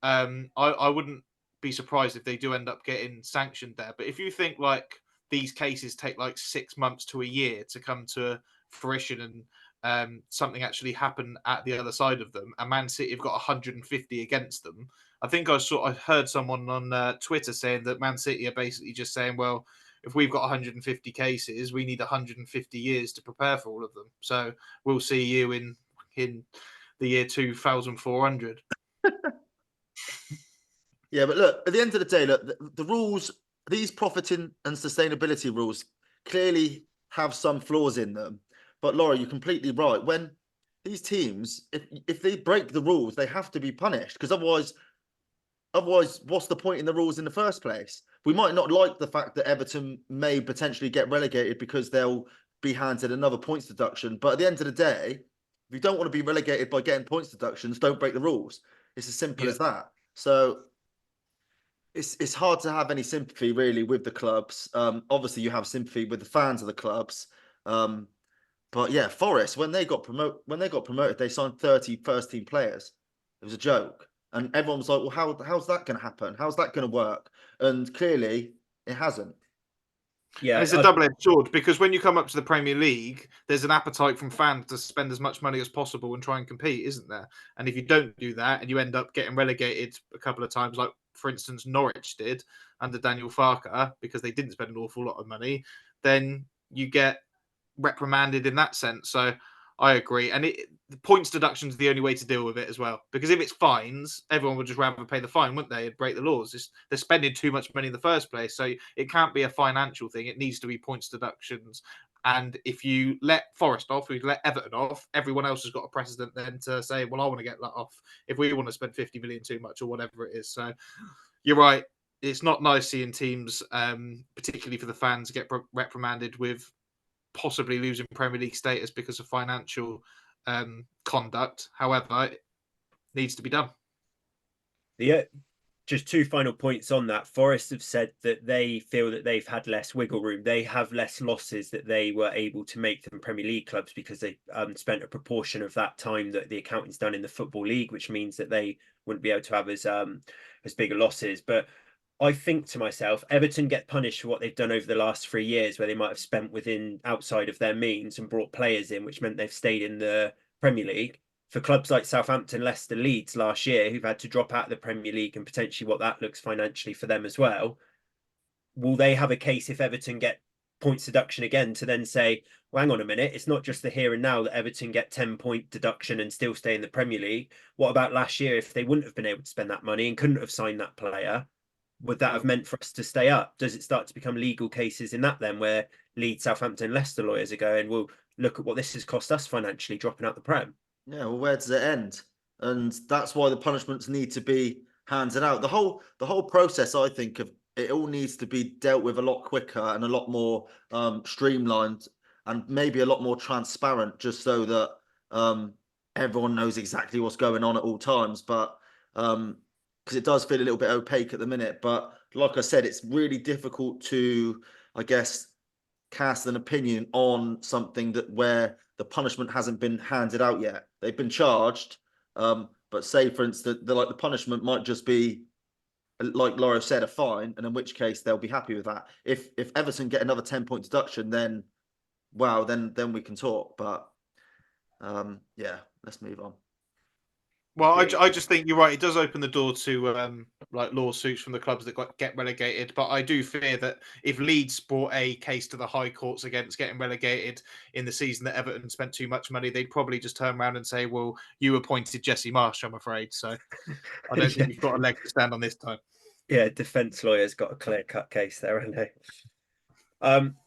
I wouldn't be surprised if they do end up getting sanctioned there. But if you think like these cases take like 6 months to a year to come to fruition and something actually happen at the other side of them, and Man City have got 150 against them, I think I heard someone on Twitter saying that Man City are basically just saying, well, if we've got 150 cases, we need 150 years to prepare for all of them. So we'll see you in the year 2400. Yeah, but look, at the end of the day, look, the rules, these profiting and sustainability rules clearly have some flaws in them. But Laura, you're completely right. When these teams, if they break the rules, they have to be punished, because otherwise, what's the point in the rules in the first place? We might not like the fact that Everton may potentially get relegated because they'll be handed another points deduction. But at the end of the day, if you don't want to be relegated by getting points deductions, don't break the rules. It's as simple as that. So it's hard to have any sympathy really with the clubs. Obviously, you have sympathy with the fans of the clubs. But yeah, Forest, when they got promoted, they signed 30 first team players. It was a joke. And everyone was like, well, how's that going to happen? How's that going to work? And clearly it hasn't. Yeah, and it's a double-edged sword, because when you come up to the Premier League, there's an appetite from fans to spend as much money as possible and try and compete, isn't there? And if you don't do that and you end up getting relegated a couple of times, like, for instance, Norwich did under Daniel Farke, because they didn't spend an awful lot of money, then you get reprimanded in that sense. So I agree. And the points deduction is the only way to deal with it as well. Because if it's fines, everyone would just rather pay the fine, wouldn't they? And break the laws. They're spending too much money in the first place. So it can't be a financial thing. It needs to be points deductions. And if you let Forest off, if you let Everton off, everyone else has got a precedent then to say, well, I want to get that off if we want to spend 50 million too much or whatever it is. So you're right. It's not nice seeing teams, particularly for the fans, get reprimanded with possibly losing Premier League status because of financial conduct. However, it needs to be done. Yeah, just two final points on that. Forest have said that they feel that they've had less wiggle room. They have less losses that they were able to make than Premier League clubs because they spent a proportion of that time that the accounting's done in the Football League, which means that they wouldn't be able to have as bigger losses. But I think to myself, Everton get punished for what they've done over the last 3 years, where they might have spent outside of their means and brought players in, which meant they've stayed in the Premier League. For clubs like Southampton, Leicester, Leeds last year, who've had to drop out of the Premier League and potentially what that looks financially for them as well, will they have a case if Everton get points deduction again to then say, well, hang on a minute, it's not just the here and now that Everton get 10-point deduction and still stay in the Premier League. What about last year if they wouldn't have been able to spend that money and couldn't have signed that player? Would that have meant for us to stay up? Does it start to become legal cases in that then, where Leeds, Southampton, Leicester lawyers are going, well, look at what this has cost us financially, dropping out the Prem? Yeah, well, where does it end? And that's why the punishments need to be handed out. The whole process, I think, of it all needs to be dealt with a lot quicker and a lot more streamlined, and maybe a lot more transparent, just so that everyone knows exactly what's going on at all times. But because it does feel a little bit opaque at the minute. But like I said, it's really difficult to, I guess, cast an opinion on something that where the punishment hasn't been handed out yet. They've been charged, but say for instance, the punishment might just be, like Laura said, a fine, and in which case they'll be happy with that. If Everton get another 10-point deduction, then wow, then we can talk. But yeah, let's move on. Well, I just think you're right. It does open the door to like lawsuits from the clubs that get relegated. But I do fear that if Leeds brought a case to the High Courts against getting relegated in the season that Everton spent too much money, they'd probably just turn around and say, well, you appointed Jesse Marsh, I'm afraid. So I don't think you've got a leg to stand on this time. Yeah, defence lawyers got a clear-cut case there, haven't they?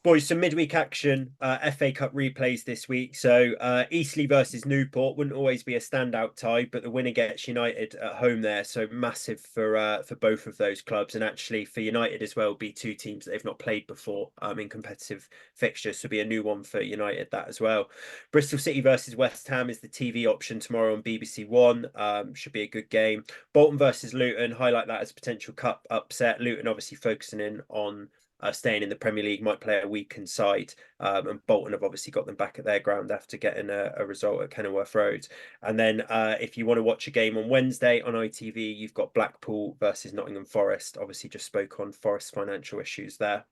Boys, some midweek action, FA Cup replays this week. So Eastleigh versus Newport wouldn't always be a standout tie, but the winner gets United at home there. So massive for both of those clubs, and actually for United as well, be two teams that they've not played before in competitive fixtures. So be a new one for United that as well. Bristol City versus West Ham is the TV option tomorrow on BBC One. Should be a good game. Bolton versus Luton, highlight that as a potential cup upset. Luton obviously focusing in on staying in the Premier League, might play a weakened side, and Bolton have obviously got them back at their ground after getting a result at Kenilworth Road. And then if you want to watch a game on Wednesday on ITV, you've got Blackpool versus Nottingham Forest. Obviously just spoke on Forest financial issues there.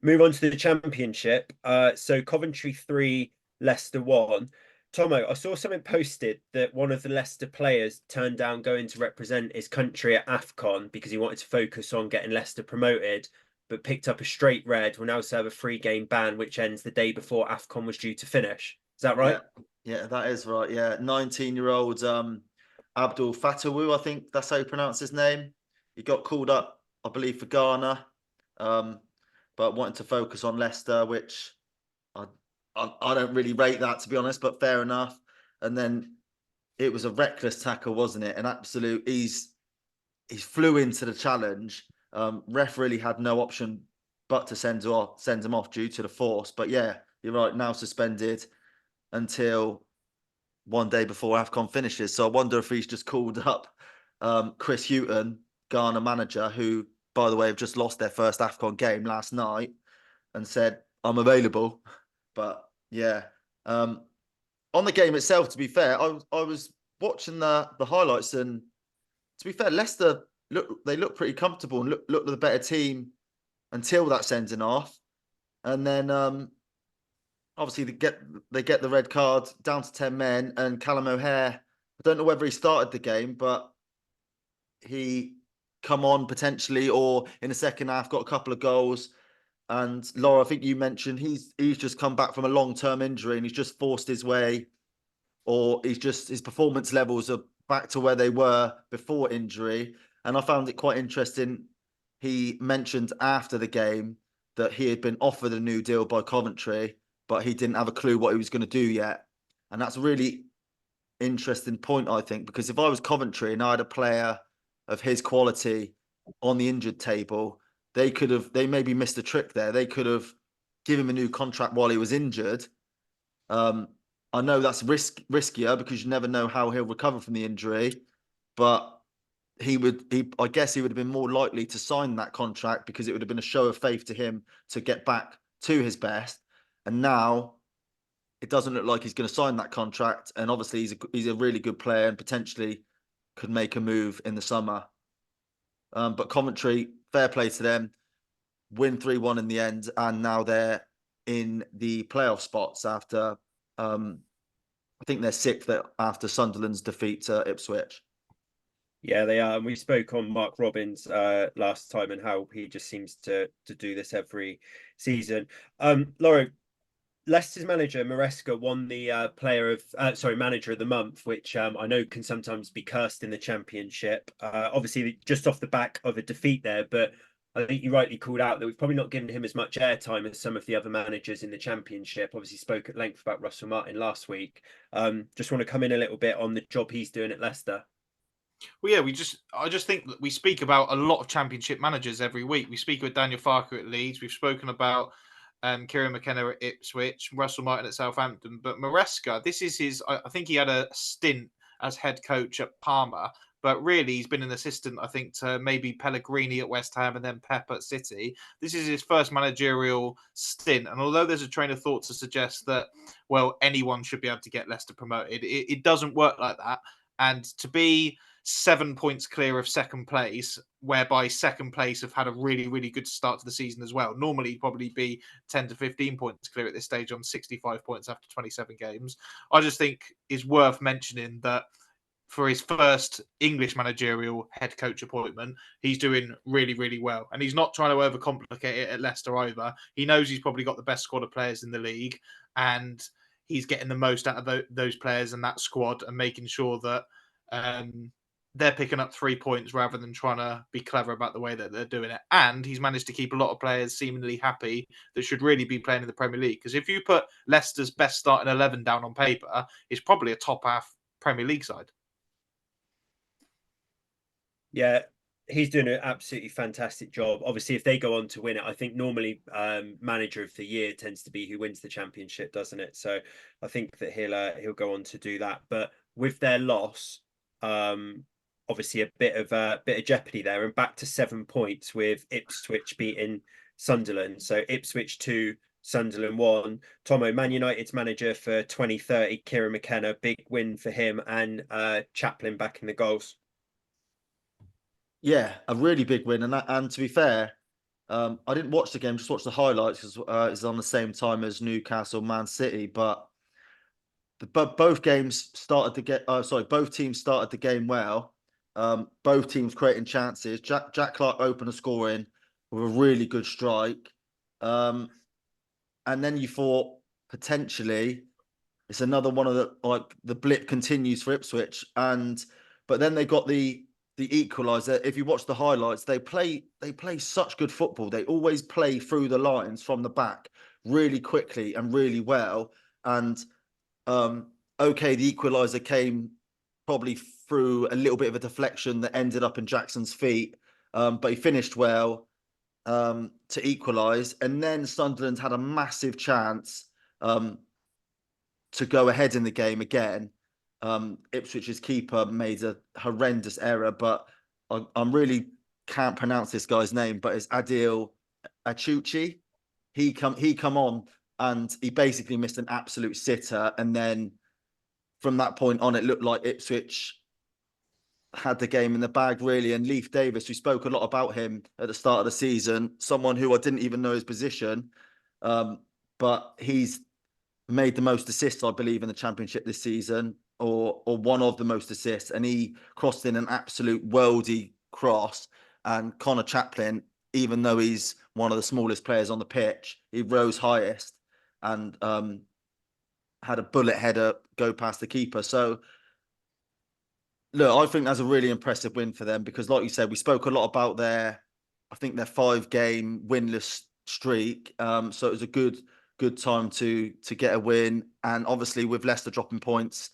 Move on to the Championship. So Coventry 3, Leicester 1. Tomo, I saw something posted that one of the Leicester players turned down going to represent his country at AFCON because he wanted to focus on getting Leicester promoted, but picked up a straight red, will now serve a 3-game ban, which ends the day before AFCON was due to finish. Is that right? Yeah, that is right. Yeah, 19-year-old Abdul Fatawu, I think that's how you pronounce his name. He got called up, I believe, for Ghana, but wanted to focus on Leicester, which I don't really rate that, to be honest, but fair enough. And then it was a reckless tackle, wasn't it? An absolute, he's flew into the challenge. Ref really had no option but to send him off due to the force. But yeah, you're right, now suspended until one day before AFCON finishes. So I wonder if he's just called up Chris Hughton, Ghana manager, who, by the way, have just lost their first AFCON game last night, and said, I'm available. But yeah, on the game itself, to be fair, I was watching the highlights, and to be fair, Leicester look pretty comfortable and look the better team until that sending off, and then obviously they get the red card down to 10 men, and Callum O'Hare, I don't know whether he started the game, but he come on potentially, or in the second half got a couple of goals. And Laura, I think you mentioned he's just come back from a long-term injury and he's just forced his way, or his performance levels are back to where they were before injury. And I found it quite interesting. He mentioned after the game that he had been offered a new deal by Coventry, but he didn't have a clue what he was going to do yet. And that's a really interesting point, I think, because if I was Coventry and I had a player of his quality on the injured table, they maybe missed a trick there. They could have given him a new contract while he was injured. I know that's riskier because you never know how he'll recover from the injury, but I guess he would have been more likely to sign that contract because it would have been a show of faith to him to get back to his best. And now it doesn't look like he's going to sign that contract. And obviously he's a really good player and potentially could make a move in the summer. But Coventry, fair play to them, win 3-1 in the end, and now they're in the playoff spots after I think they're sixth after Sunderland's defeat to Ipswich. Yeah, they are. And we spoke on Mark Robbins last time and how he just seems to do this every season. Laura, Leicester's manager Maresca won the manager of the month, which I know can sometimes be cursed in the Championship. Obviously, just off the back of a defeat there, but I think you rightly called out that we've probably not given him as much airtime as some of the other managers in the Championship. Obviously, spoke at length about Russell Martin last week. Just want to come in a little bit on the job he's doing at Leicester. Well, yeah, I just think that we speak about a lot of Championship managers every week. We speak with Daniel Farker at Leeds. We've spoken about Kieran McKenna at Ipswich, Russell Martin at Southampton. But Maresca, this is I think he had a stint as head coach at Parma, but really he's been an assistant, I think, to maybe Pellegrini at West Ham and then Pep at City. This is his first managerial stint. And although there's a train of thought to suggest that, well, anyone should be able to get Leicester promoted, it doesn't work like that. And to be 7 points clear of second place, whereby second place have had a really, really good start to the season as well. Normally, he'd probably be 10 to 15 points clear at this stage on 65 points after 27 games. I just think is worth mentioning that for his first English managerial head coach appointment, he's doing really, really well. And he's not trying to overcomplicate it at Leicester either. He knows he's probably got the best squad of players in the league, and he's getting the most out of those players and that squad and making sure that they're picking up 3 points rather than trying to be clever about the way that they're doing it. And he's managed to keep a lot of players seemingly happy that should really be playing in the Premier League. Because if you put Leicester's best starting 11 down on paper, it's probably a top half Premier League side. Yeah, he's doing an absolutely fantastic job. Obviously, if they go on to win it, I think normally manager of the year tends to be who wins the Championship, doesn't it? So I think that he'll go on to do that. But with their loss, obviously a bit of jeopardy there, and back to 7 points with Ipswich beating Sunderland. So Ipswich 2, Sunderland 1. Tomo, Man United's manager for 2030, Kieran McKenna, big win for him, and Chaplin back in the goals. Yeah, a really big win, and to be fair, I didn't watch the game, just watched the highlights because it's on the same time as Newcastle, Man City. But both teams started the game well. Both teams creating chances. Jack Clark opened the scoring with a really good strike, and then you thought potentially it's another one of the blip continues for Ipswich, but then they got the equaliser. If you watch the highlights, they play such good football. They always play through the lines from the back really quickly and really well. And okay, the equaliser came probably through a little bit of a deflection that ended up in Jackson's feet, but he finished well to equalise. And then Sunderland had a massive chance to go ahead in the game again. Ipswich's keeper made a horrendous error, but I really can't pronounce this guy's name, but it's Adil Achuchi. He come on and he basically missed an absolute sitter, and then from that point on, it looked like Ipswich had the game in the bag, really. And Leif Davis, we spoke a lot about him at the start of the season, someone who I didn't even know his position, but he's made the most assists, I believe, in the Championship this season, or one of the most assists, and he crossed in an absolute worldy cross. And Connor Chaplin, even though he's one of the smallest players on the pitch, he rose highest and had a bullet header go past the keeper. So, look, I think that's a really impressive win for them because, like you said, we spoke a lot about their 5-game winless streak. So it was a good time to get a win. And obviously, with Leicester dropping points,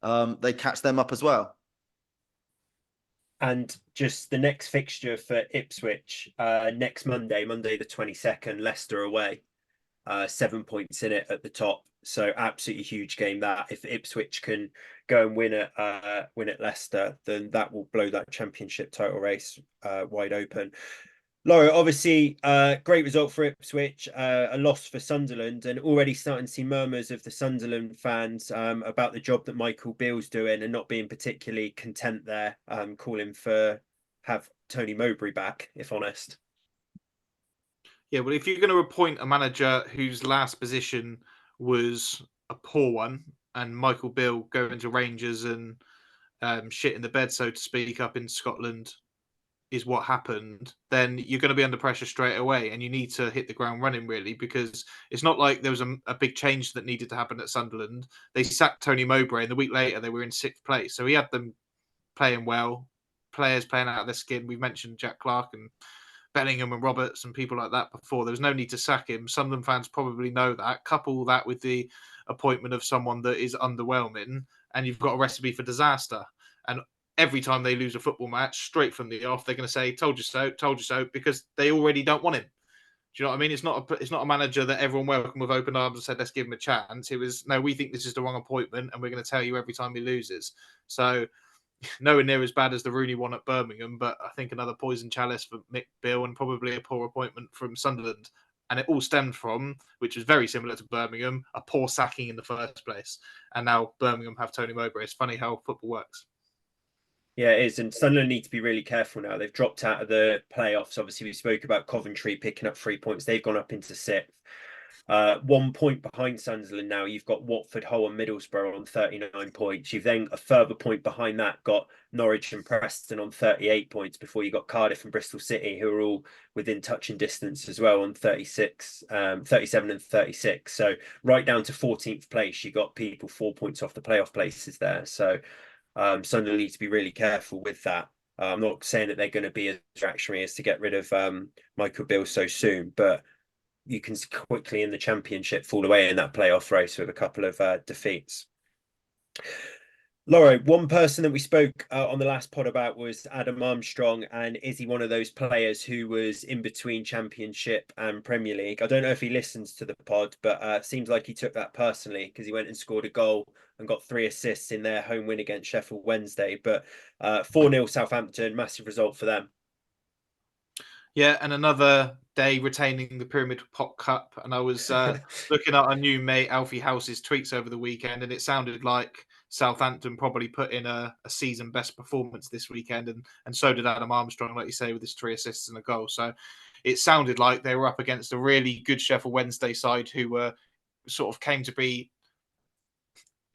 they catch them up as well. And just the next fixture for Ipswich, next Monday the 22nd, Leicester away. 7 points in it at the top. So absolutely huge game that. If Ipswich can go and win at Leicester, then that will blow that Championship title race wide open. Laura, obviously, great result for Ipswich, a loss for Sunderland, and already starting to see murmurs of the Sunderland fans about the job that Michael Beale's doing and not being particularly content there, calling for have Tony Mowbray back, if honest. Yeah, well, if you're going to appoint a manager whose last position was a poor one, and Michael Beale going to Rangers and shit in the bed, so to speak, up in Scotland is what happened, then you're going to be under pressure straight away, and you need to hit the ground running, really, because it's not like there was a big change that needed to happen at Sunderland. They sacked Tony Mowbray, and the week later they were in 6th place. So he had them playing well, players playing out of their skin. We've mentioned Jack Clark and Bellingham and Roberts and people like that before. There was no need to sack him. Sunderland fans probably know that. Couple that with the appointment of someone that is underwhelming, and you've got a recipe for disaster. And every time they lose a football match, straight from the off, they're going to say, told you so, because they already don't want him. Do you know what I mean? It's not a manager that everyone welcomed with open arms and said, let's give him a chance. It was, no, we think this is the wrong appointment, and we're going to tell you every time he loses. So nowhere near as bad as the Rooney one at Birmingham, but I think another poison chalice for Mick Beale and probably a poor appointment from Sunderland. And it all stemmed from, which was very similar to Birmingham, a poor sacking in the first place. And now Birmingham have Tony Mowbray. It's funny how football works. Yeah, it is. And Sunderland need to be really careful now. They've dropped out of the playoffs. Obviously, we spoke about Coventry picking up 3 points. They've gone up into 6th. 1 point behind Sunderland now. You've got Watford, Hull and Middlesbrough on 39 points. You've then a further point behind that got Norwich and Preston on 38 points before you got Cardiff and Bristol City, who are all within touching distance as well on 37 and 36. So right down to 14th place, you got people 4 points off the playoff places there. So Sunderland need to be really careful with that. I'm not saying that they're going to be as reactionary as to get rid of Michael Beale so soon, but you can quickly in the Championship fall away in that playoff race with a couple of defeats. Laura, one person that we spoke on the last pod about was Adam Armstrong, and is he one of those players who was in between Championship and Premier League? I don't know if he listens to the pod, but seems like he took that personally because he went and scored a goal and got 3 assists in their home win against Sheffield Wednesday. But 4-0 Southampton, massive result for them. Yeah, and another day retaining the Pyramid Pot Cup. And I was looking at our new mate Alfie House's tweets over the weekend, and it sounded like Southampton probably put in a season best performance this weekend, and so did Adam Armstrong, like you say, with his 3 assists and a goal. So it sounded like they were up against a really good Sheffield Wednesday side who were sort of came to be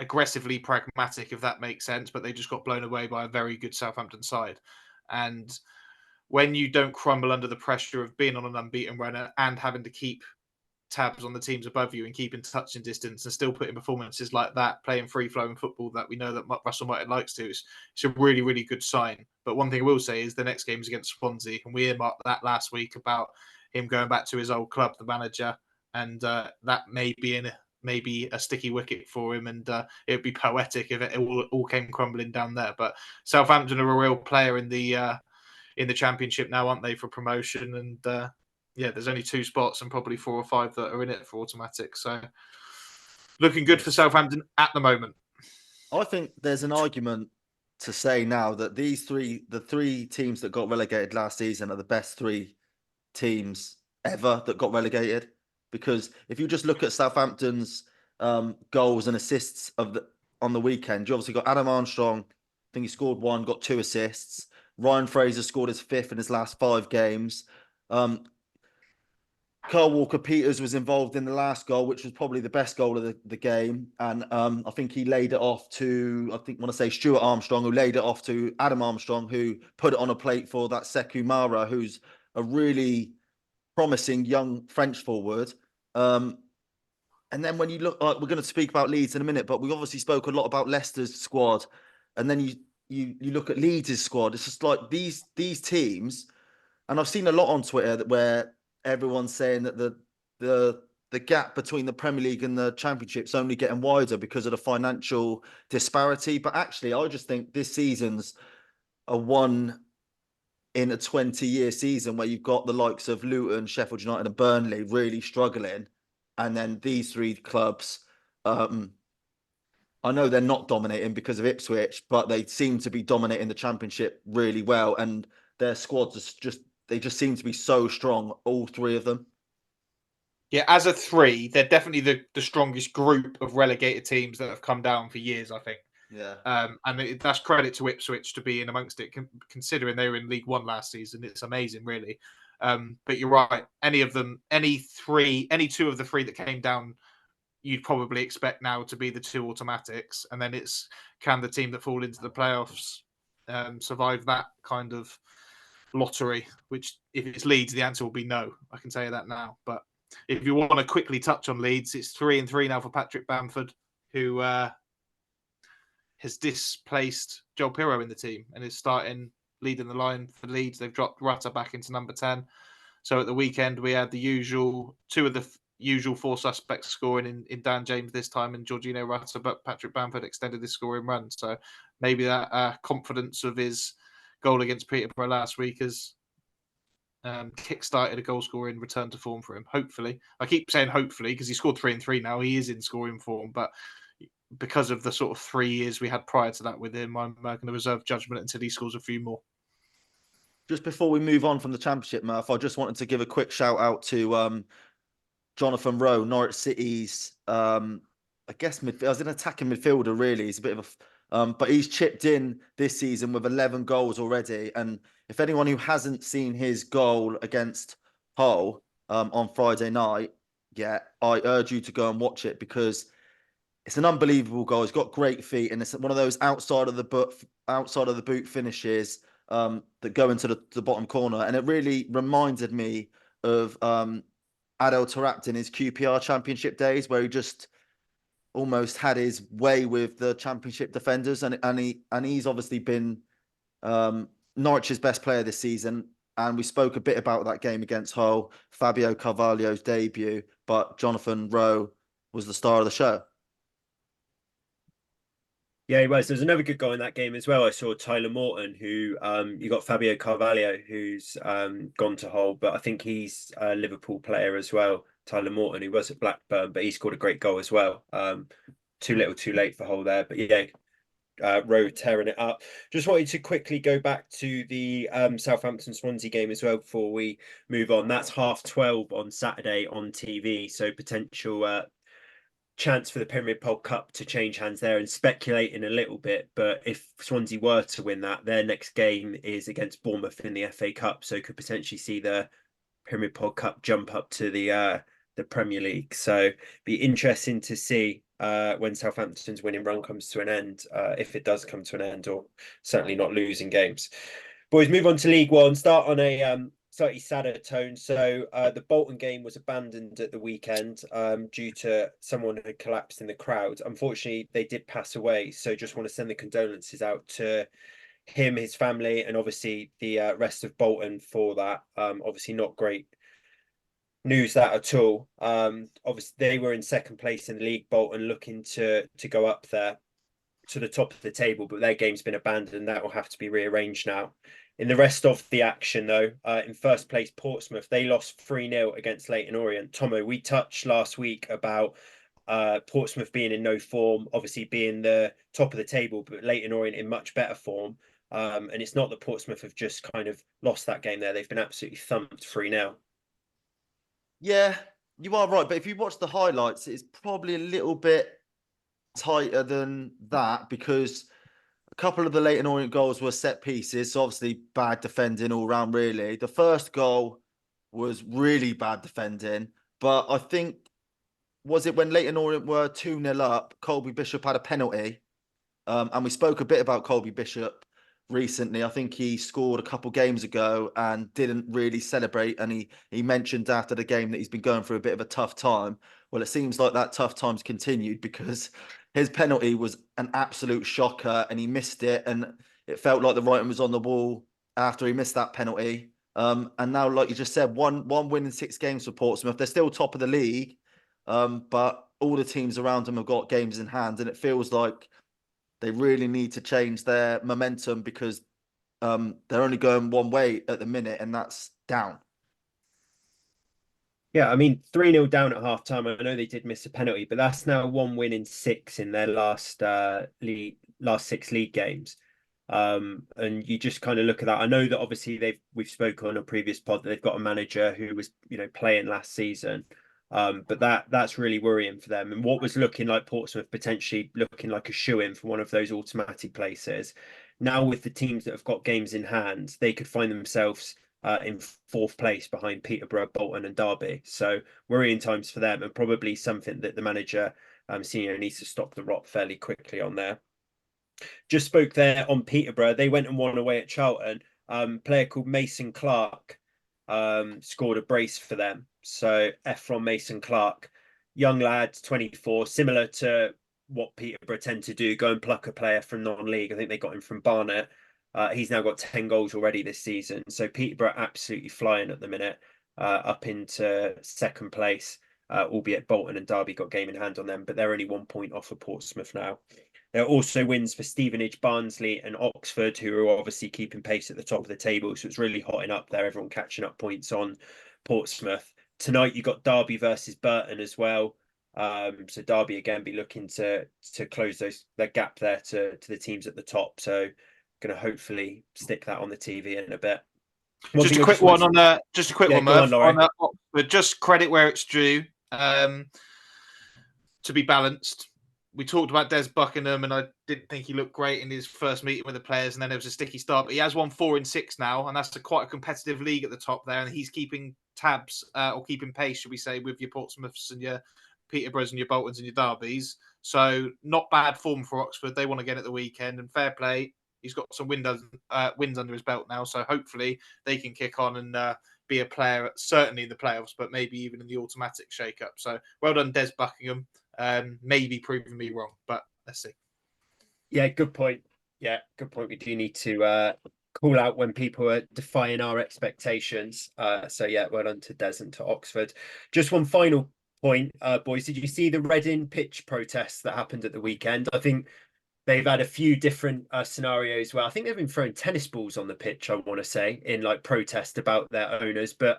aggressively pragmatic, if that makes sense, but they just got blown away by a very good Southampton side. And when you don't crumble under the pressure of being on an unbeaten runner and having to keep tabs on the teams above you and keep in touch and distance and still put in performances like that, playing free-flowing football that we know that Russell Martin likes to, it's a really, really good sign. But one thing I will say is the next game is against Swansea, and we earmarked that last week about him going back to his old club, the manager, and that may be maybe a sticky wicket for him, and it would be poetic if it all came crumbling down there. But Southampton are a real player in the Championship now, aren't they, for promotion? And yeah, there's only 2 spots and probably 4 or 5 that are in it for automatic. So looking good for Southampton at the moment. I think there's an argument to say now that the 3 teams that got relegated last season are the best 3 teams ever that got relegated. Because if you just look at Southampton's goals and assists on the weekend. You obviously got Adam Armstrong. I think he scored 1, got 2 assists. Ryan Fraser scored his 5th in his last 5 games. Carl Walker-Peters was involved in the last goal, which was probably the best goal of the game. And I think he laid it off to, want to say Stuart Armstrong, who laid it off to Adam Armstrong, who put it on a plate for that Sekou Mara, who's a really promising young French forward. And then when you look, we're going to speak about Leeds in a minute, but we obviously spoke a lot about Leicester's squad. And then you look at Leeds' squad. It's just like these teams, and I've seen a lot on Twitter where everyone's saying that the gap between the Premier League and the Championship's only getting wider because of the financial disparity. But actually, I just think this season's a 1 in a 20-year season where you've got the likes of Luton, Sheffield United, and Burnley really struggling, and then these 3 clubs. I know they're not dominating because of Ipswich, but they seem to be dominating the Championship really well, and their squads just seem to be so strong, all 3 of them. Yeah, as a 3, they're definitely the strongest group of relegated teams that have come down for years, I think. Yeah. And that's credit to Ipswich to be in amongst it, considering they were in League One last season. It's amazing, really. But you're right. Any 2 of the 3 that came down, you'd probably expect now to be the 2 automatics. And then it's, can the team that fall into the playoffs survive that kind of lottery? Which, if it's Leeds, the answer will be no. I can tell you that now. But if you want to quickly touch on Leeds, it's 3-3 now for Patrick Bamford, who has displaced Joel Pirro in the team and is leading the line for Leeds. They've dropped Rutter back into number 10. So at the weekend, we had the usual 2 of the usual 4 suspects scoring in Dan James this time and Jorginho Rutter, but Patrick Bamford extended his scoring run. So maybe that confidence of his goal against Peterborough last week has kick-started a goal-scoring return to form for him, hopefully. I keep saying hopefully because he scored 3-3 now. He is in scoring form, but because of the sort of 3 years we had prior to that with him, I'm going to reserve judgment until he scores a few more. Just before we move on from the Championship, Murph, I just wanted to give a quick shout out to Jonathan Rowe, Norwich City's, I guess I was an attacking midfielder, really. He's a bit of but he's chipped in this season with 11 goals already. And if anyone who hasn't seen his goal against Hull on Friday night, I urge you to go and watch it because it's an unbelievable goal. He's got great feet, and it's one of those outside of the boot finishes that go into the bottom corner. And it really reminded me of Adel Taarabt in his QPR Championship days, where he just almost had his way with the Championship defenders, and he's obviously been Norwich's best player this season. And we spoke a bit about that game against Hull, Fabio Carvalho's debut, but Jonathan Rowe was the star of the show. Yeah, he was. There's another good guy in that game as well. I saw Tyler Morton, who you got Fabio Carvalho, who's gone to Hull, but I think he's a Liverpool player as well. Tyler Morton, who was at Blackburn, but he scored a great goal as well. Too little, too late for Hull there, but yeah, Rowe tearing it up. Just wanted to quickly go back to the Southampton Swansea game as well before we move on. That's 12:30 on Saturday on TV, so potential chance for the Premier League Cup to change hands there, and speculating a little bit, but if Swansea were to win that, their next game is against Bournemouth in the FA Cup, so could potentially see the Premier League Cup jump up to the Premier League. So be interesting to see when Southampton's winning run comes to an end, if it does come to an end, or certainly not losing games. Boys, move on to League One. Start on a slightly sadder tone. So the Bolton game was abandoned at the weekend due to someone who had collapsed in the crowd. Unfortunately, they did pass away. So just want to send the condolences out to him, his family, and obviously the rest of Bolton for that. Obviously not great news that at all. Obviously they were in second place in the league, Bolton, looking to go up there to the top of the table, but their game's been abandoned. That will have to be rearranged now. In the rest of the action, though, in first place, Portsmouth, they lost 3-0 against Leyton Orient. Tomo, we touched last week about Portsmouth being in no form, obviously being the top of the table, but Leyton Orient in much better form. And it's not that Portsmouth have just kind of lost that game there. They've been absolutely thumped 3-0. Yeah, you are right. But if you watch the highlights, it's probably a little bit tighter than that because a couple of the Leyton Orient goals were set pieces. So obviously bad defending all round, really. The first goal was really bad defending. But I think, was it when Leyton Orient were 2-0 up, Colby Bishop had a penalty. And we spoke a bit about Colby Bishop recently. I think he scored a couple games ago and didn't really celebrate. And he mentioned after the game that he's been going through a bit of a tough time. Well, it seems like that tough time's continued because his penalty was an absolute shocker and he missed it. And it felt like the writing was on the wall after he missed that penalty. And now, like you just said, one win in 6 games for Portsmouth. They're still top of the league, but all the teams around them have got games in hand, and it feels like they really need to change their momentum because they're only going one way at the minute, and that's down. Yeah, I mean, 3-0 down at half time. I know they did miss a penalty, but that's now 1 win in 6 in their last 6 league games. And you just kind of look at that. I know that obviously we've spoken on a previous pod that they've got a manager who was, playing last season. But that's really worrying for them. And what was looking like Portsmouth potentially looking like a shoe-in for one of those automatic places. Now with the teams that have got games in hand, they could find themselves in 4th place behind Peterborough, Bolton and Derby. So worrying times for them, and probably something that the manager senior needs to stop the rot fairly quickly on there. Just spoke there on Peterborough. They went and won away at Charlton. Player called Mason Clark scored a brace for them. So F from Mason Clark, young lad, 24, similar to what Peterborough tend to do, go and pluck a player from non-league. I think they got him from Barnet. He's now got 10 goals already this season. So Peterborough absolutely flying at the minute, up into 2nd place, albeit Bolton and Derby got game in hand on them, but they're only 1 point off of Portsmouth now. There are also wins for Stevenage, Barnsley and Oxford, who are obviously keeping pace at the top of the table. So it's really hotting up there. Everyone catching up points on Portsmouth. Tonight you got Derby versus Burton as well. So Derby again be looking to close their gap there to the teams at the top. So going to hopefully stick that on the TV in a bit. Just a quick one, Murph. But just credit where it's due. To be balanced, we talked about Des Buckingham, and I didn't think he looked great in his first meeting with the players, and then there was a sticky start. But he has won 4 in 6 now, and that's quite a competitive league at the top there, and he's keeping tabs or keeping pace, should we say, with your Portsmouths and your Peterboroughs and your Boltons and your Derbys. So not bad form for Oxford. They want to get at the weekend, and fair play. He's got some wins under his belt now, so hopefully they can kick on and be a player, certainly in the playoffs, but maybe even in the automatic shake-up. So well done, Des Buckingham. Maybe proving me wrong, but let's see. Yeah, good point. Yeah, good point. We do need to call out when people are defying our expectations. So yeah, well done to Des and to Oxford. Just one final point, boys. Did you see the Reading pitch protests that happened at the weekend? I think they've had a few different scenarios where I think they've been throwing tennis balls on the pitch, I want to say, in like protest about their owners. But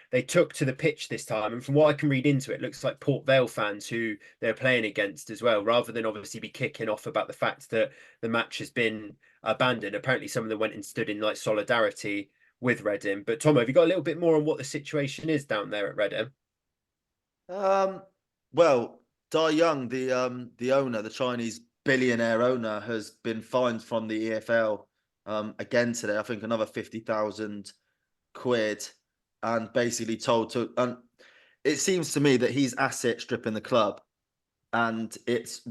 they took to the pitch this time. And from what I can read into it, it looks like Port Vale fans who they're playing against as well, rather than obviously be kicking off about the fact that the match has been abandoned. Apparently some of them went and stood in like solidarity with Reading. But Tom, have you got a little bit more on what the situation is down there at Reading? Well, Dai Young, the owner, the Chinese billionaire owner, has been fined from the EFL again today. I think another 50,000 quid, and basically told to. And it seems to me that he's asset stripping the club, and it's a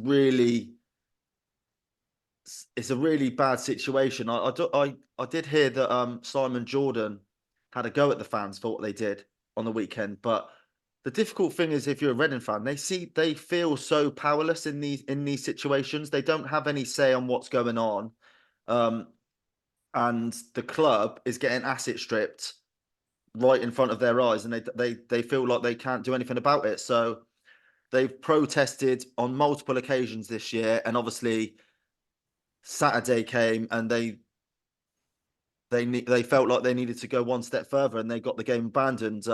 really bad situation. I did hear that Simon Jordan had a go at the fans for what they did on the weekend, but the difficult thing is, if you're a Reading fan, they feel so powerless in these situations. They don't have any say on what's going on, and the club is getting asset stripped right in front of their eyes, and they feel like they can't do anything about it. So they've protested on multiple occasions this year, and obviously Saturday came, and they felt like they needed to go one step further, and they got the game abandoned.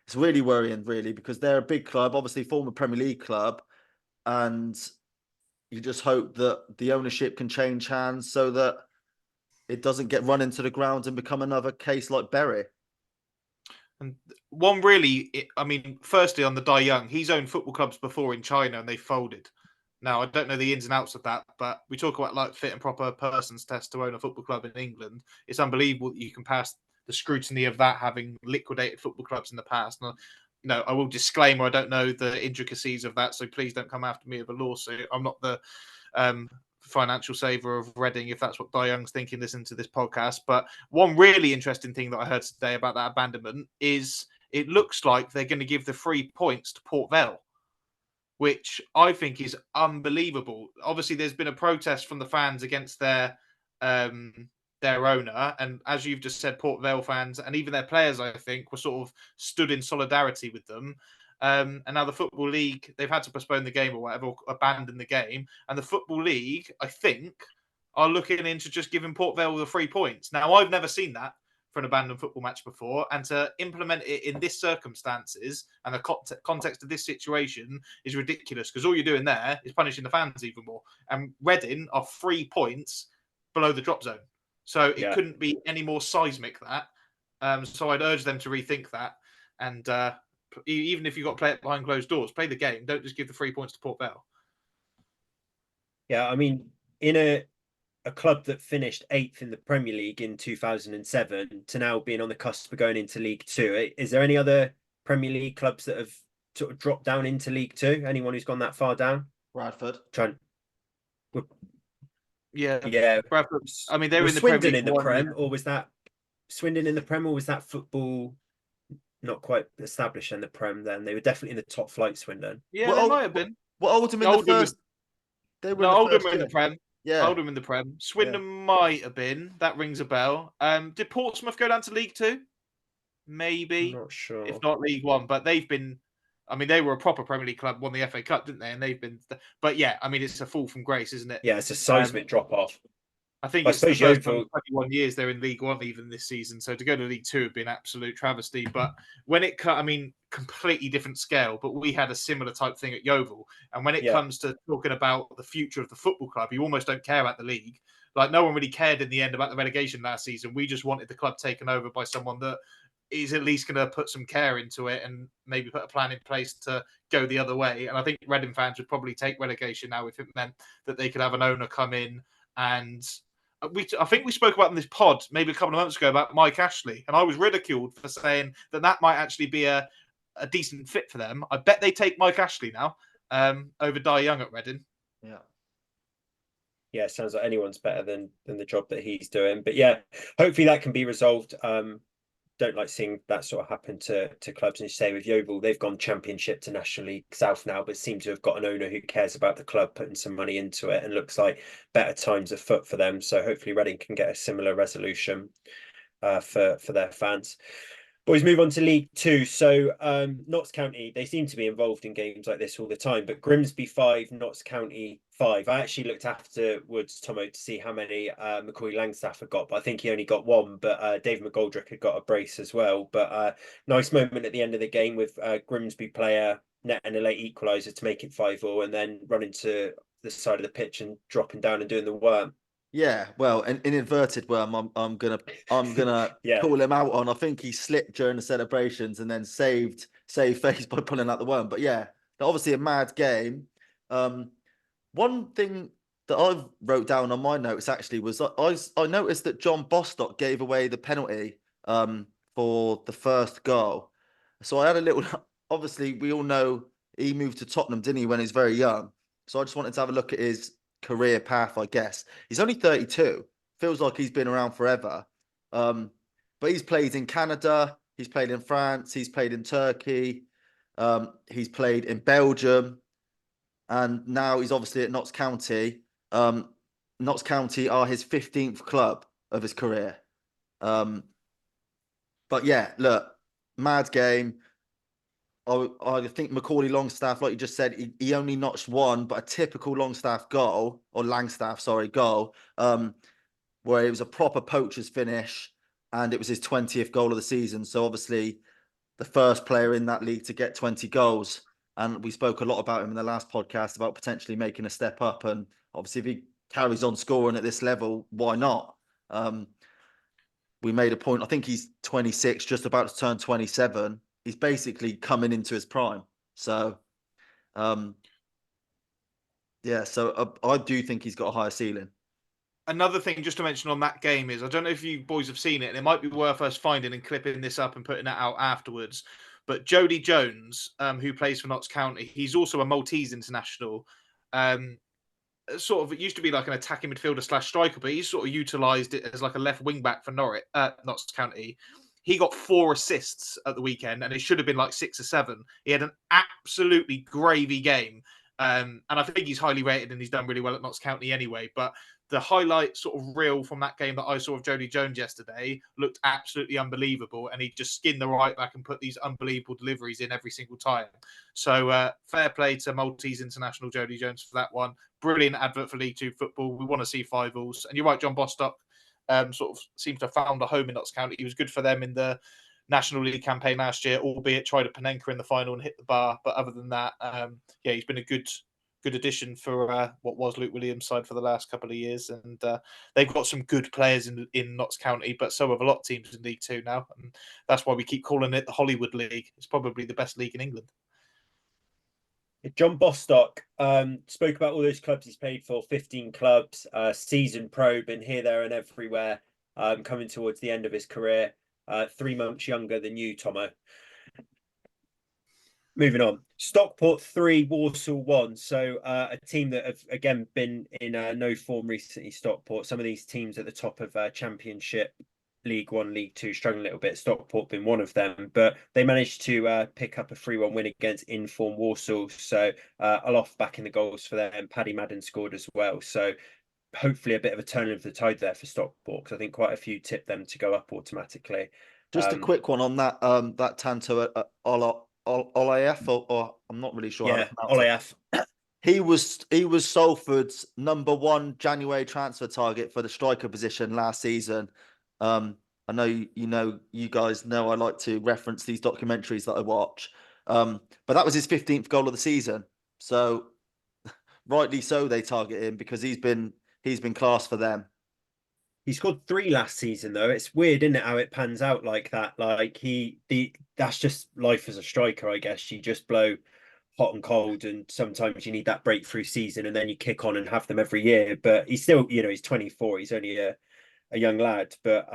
It's really worrying, really, because they're a big club, obviously former Premier League club, and you just hope that the ownership can change hands so that it doesn't get run into the ground and become another case like Bury. And one really, firstly on the Dai Young, he's owned football clubs before in China and they folded. Now, I don't know the ins and outs of that, but we talk about like fit and proper persons test to own a football club in England. It's unbelievable that you can pass the scrutiny of that, having liquidated football clubs in the past. And, I will disclaimer, I don't know the intricacies of that, so please don't come after me with a lawsuit. I'm not the financial saver of Reading, if that's what Di Young's thinking, listen to this podcast. But one really interesting thing that I heard today about that abandonment is it looks like they're going to give the 3 points to Port Vale, which I think is unbelievable. Obviously, there's been a protest from the fans against their owner, and as you've just said, Port Vale fans and even their players, I think, were sort of stood in solidarity with them. And now the Football League, they've had to postpone the game or whatever, or abandon the game. And the Football League, I think, are looking into just giving Port Vale the 3 points. Now, I've never seen that for an abandoned football match before, and to implement it in this circumstances and the context of this situation is ridiculous, because all you're doing there is punishing the fans even more. And Reading are 3 points below the drop zone, so it couldn't be any more seismic that. So I'd urge them to rethink that, and even if you've got to play it behind closed doors, play the game. Don't just give the 3 points to Port Vale. Yeah, I mean, in a club that finished 8th in the Premier League in 2007 to now being on the cusp of going into League Two, is there any other Premier League clubs that have sort of dropped down into League Two? Anyone who's gone that far down? Bradford. Yeah. Bradford. I mean, they were in the Swindon Premier in the League Prem, or was that Swindon in the Prem, or was that football not quite established in the Prem? Then they were definitely in the top flight. Swindon. Yeah, they might have been. Well, Oldham in the first. They were Oldham were in the Prem. Yeah. Oldham in the Prem. Swindon might have been. That rings a bell. Did Portsmouth go down to League Two? Maybe. I'm not sure. If not League One, but they've been. I mean, they were a proper Premier League club, won the FA Cup, didn't they? And they've been. But yeah, I mean, it's a fall from grace, isn't it? Yeah, it's a seismic drop off. I think it's the first time in 21 years they're in League One even this season. So to go to League Two would be an absolute travesty. But when it cut, I mean, completely different scale. But we had a similar type thing at Yeovil. And when it comes to talking about the future of the football club, you almost don't care about the league. Like, no one really cared in the end about the relegation last season. We just wanted the club taken over by someone that is at least going to put some care into it and maybe put a plan in place to go the other way. And I think Reading fans would probably take relegation now if it meant that they could have an owner come in. And I think we spoke about in this pod maybe a couple of months ago about Mike Ashley, and I was ridiculed for saying that might actually be a decent fit for them. I bet they take Mike Ashley now over Di Young at Reading. Yeah, it sounds like anyone's better than the job that he's doing. But yeah, hopefully that can be resolved. Don't like seeing that sort of happen to clubs. And you say with Yeovil, they've gone Championship to National League South now, but seem to have got an owner who cares about the club, putting some money into it, and looks like better times afoot for them. So hopefully Reading can get a similar resolution for their fans. Boys, move on to League Two. So Notts County, they seem to be involved in games like this all the time, but Grimsby 5, Notts County 5. I actually looked afterwards, Tomo, to see how many McCoy Langstaff had got, but I think he only got one, but Dave McGoldrick had got a brace as well. But nice moment at the end of the game with Grimsby player netting a late equaliser to make it 5-5, and then running to the side of the pitch and dropping down and doing the worm. Yeah, well, an inverted worm. I'm gonna call him out on. I think he slipped during the celebrations and then saved face by pulling out the worm. But yeah, obviously a mad game. One thing that I wrote down on my notes actually was I noticed that John Bostock gave away the penalty for the first goal. So I had a little. Obviously, we all know he moved to Tottenham, didn't he, when he was very young? So I just wanted to have a look at his career path, I guess. He's only 32. Feels like he's been around forever. But he's played in Canada. He's played in France. He's played in Turkey. He's played in Belgium. And now he's obviously at Notts County. Notts County are his 15th club of his career. But yeah, look, mad game. I think Macaulay Longstaff, like you just said, he only notched one, but a typical Longstaff goal, or Langstaff, sorry, goal, where it was a proper poacher's finish, and it was his 20th goal of the season. So obviously the first player in that league to get 20 goals. And we spoke a lot about him in the last podcast about potentially making a step up. And obviously if he carries on scoring at this level, why not? We made a point. I think he's 26, just about to turn 27. He's basically coming into his prime. So, Yeah, so I do think he's got a higher ceiling. Another thing just to mention on that game is, I don't know if you boys have seen it, and it might be worth us finding and clipping this up and putting it out afterwards. But Jody Jones, who plays for Notts County, he's also a Maltese international. Sort of, it used to be like an attacking midfielder slash striker, but he's sort of utilised it as like a left wing back for Notts County. He got 4 assists at the weekend, and it should have been like 6 or 7. He had an absolutely gravy game. And I think he's highly rated and he's done really well at Notts County anyway. But the highlight sort of reel from that game that I saw of Jody Jones yesterday looked absolutely unbelievable. And he just skinned the right back and put these unbelievable deliveries in every single time. So fair play to Maltese international Jody Jones for that one. Brilliant advert for League Two football. We want to see 5-alls. And you're right, John Bostock sort of seems to have found a home in Notts County. He was good for them in the National League campaign last year, albeit tried a Panenka in the final and hit the bar. But other than that, yeah, he's been a good addition for what was Luke Williams' side for the last couple of years. And they've got some good players in Notts County, but so have a lot of teams in League Two now. And that's why we keep calling it the Hollywood League. It's probably the best league in England. John Bostock spoke about all those clubs he's played for, 15 clubs, season pro, been here, there and everywhere, coming towards the end of his career, 3 months younger than you, Tomo. Moving on, Stockport 3, Walsall 1. So a team that have, again, been in no form recently, Stockport. Some of these teams at the top of Championship, League One, League Two, struggling a little bit. Stockport been one of them, but they managed to pick up a 3-1 win against in-form Walsall. So Aloft back in the goals for them. Paddy Madden scored as well. So hopefully a bit of a turn of the tide there for Stockport, because I think quite a few tip them to go up automatically. Just a quick one on that that Tanto Olaef, or I'm not really sure how to pronounce Olaef. it. He was Salford's #1 January transfer target for the striker position last season. I know you guys know I like to reference these documentaries that I watch. But that was his 15th goal of the season. So rightly so they target him, because he's been class for them. He scored 3 last season, though. It's weird, isn't it, how it pans out like that? Like that's just life as a striker, I guess. You just blow hot and cold, and sometimes you need that breakthrough season, and then you kick on and have them every year. But he's still, he's 24. He's only a young lad. But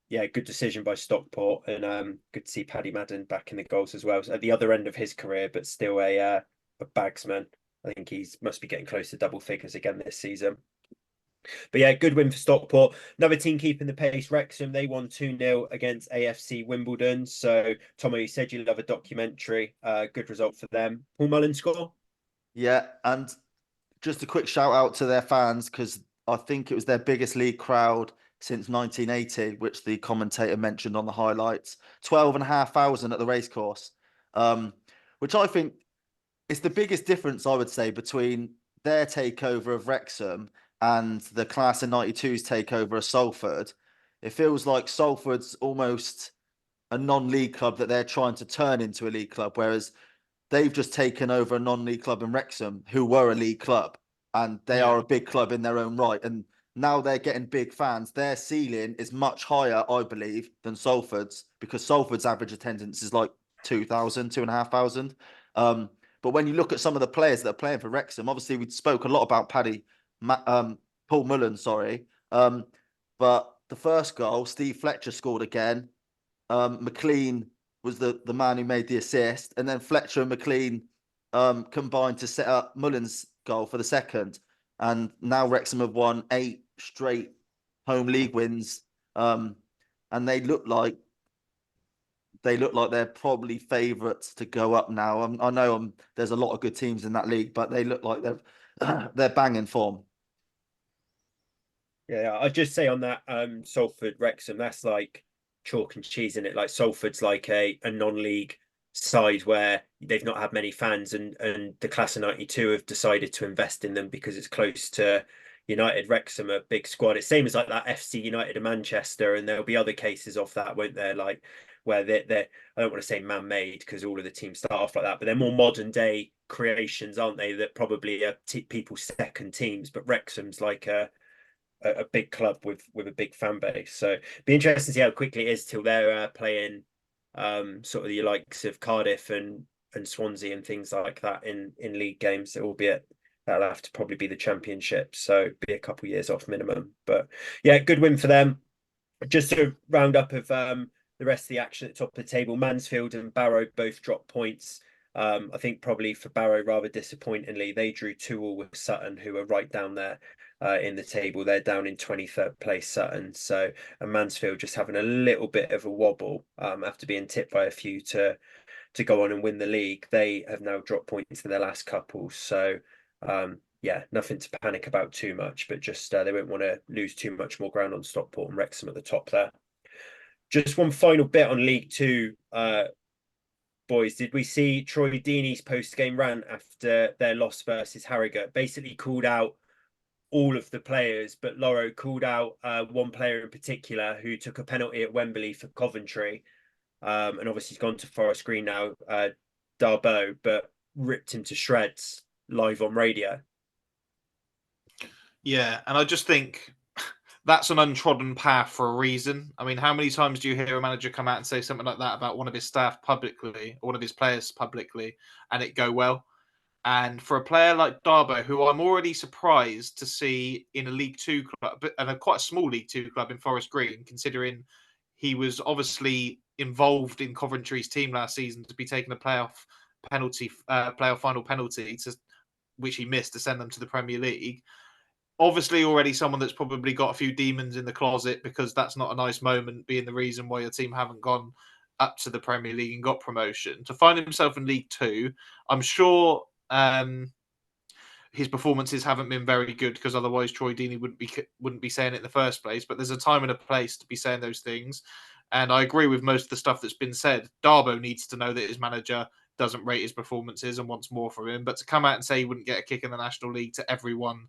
yeah, good decision by Stockport, and good to see Paddy Madden back in the goals as well. So at the other end of his career, but still a bagsman. I think he's must be getting close to double figures again this season. But yeah, good win for Stockport. Another team keeping the pace, Wrexham. They won 2-0 against AFC Wimbledon. So, Tomo, you said you love a documentary. Good result for them. Paul Mullin score? Yeah, and just a quick shout out to their fans, because I think it was their biggest league crowd since 1980, which the commentator mentioned on the highlights. 12,500 at the racecourse, which I think is the biggest difference, I would say, between their takeover of Wrexham and the class of 92's takeover of Salford. It feels like Salford's almost a non-league club that they're trying to turn into a league club, whereas they've just taken over a non-league club in Wrexham, who were a league club, and they are a big club in their own right. And now they're getting big fans. Their ceiling is much higher, I believe, than Salford's, because Salford's average attendance is like 2,000, 2,500. But when you look at some of the players that are playing for Wrexham, obviously we spoke a lot about Paul Mullen, sorry. But the first goal, Steve Fletcher scored again. McLean was the man who made the assist, and then Fletcher and McLean combined to set up Mullen's goal for the second. And now Wrexham have won 8 straight home league wins, and they look like they're probably favourites to go up now. I know there's a lot of good teams in that league, but they look like they're banging form. Yeah, I'd just say on that Salford Wrexham, that's like chalk and cheese in it. Like Salford's like a non-league side where they've not had many fans, and the class of 92 have decided to invest in them because it's close to United. Wrexham, a big squad. It's same as like that FC United of Manchester, and there'll be other cases of that, won't there? Like where they're I don't want to say man-made, because all of the teams start off like that, but they're more modern day creations, aren't they? That probably are people's second teams. But Wrexham's like a big club with a big fan base. So be interesting to see how quickly it is till they're playing sort of the likes of Cardiff and Swansea and things like that in league games, albeit that'll have to probably be the Championship. So be a couple of years off minimum. But yeah, good win for them. Just to round up of the rest of the action at the top of the table, Mansfield and Barrow both dropped points. I think probably for Barrow, rather disappointingly, they drew 2-2 with Sutton, who are right down there in the table. They're down in 23rd place, Sutton. So, and Mansfield just having a little bit of a wobble after being tipped by a few to go on and win the league. They have now dropped points in their last couple. So, yeah, nothing to panic about too much, but just they won't want to lose too much more ground on Stockport and Wrexham at the top there. Just one final bit on League Two, boys. Did we see Troy Deeney's post-game rant after their loss versus Harrogate? Basically called out all of the players, but Loro called out one player in particular who took a penalty at Wembley for Coventry, and obviously he's gone to Forest Green now, Darboe, but ripped him to shreds live on radio. Yeah, and I just think that's an untrodden path for a reason. I mean, how many times do you hear a manager come out and say something like that about one of his staff publicly, or one of his players publicly, and it go well? And for a player like Darboe, who I'm already surprised to see in a League Two club, and quite a small League Two club in Forest Green, considering he was obviously involved in Coventry's team last season to be taking a playoff final penalty, which he missed to send them to the Premier League. Obviously, already someone that's probably got a few demons in the closet, because that's not a nice moment, being the reason why your team haven't gone up to the Premier League and got promotion. To find himself in League Two, I'm sure his performances haven't been very good, because otherwise Troy Deeney wouldn't be saying it in the first place. But there's a time and a place to be saying those things, and I agree with most of the stuff that's been said. Darboe needs to know that his manager doesn't rate his performances and wants more from him. But to come out and say he wouldn't get a kick in the National League to everyone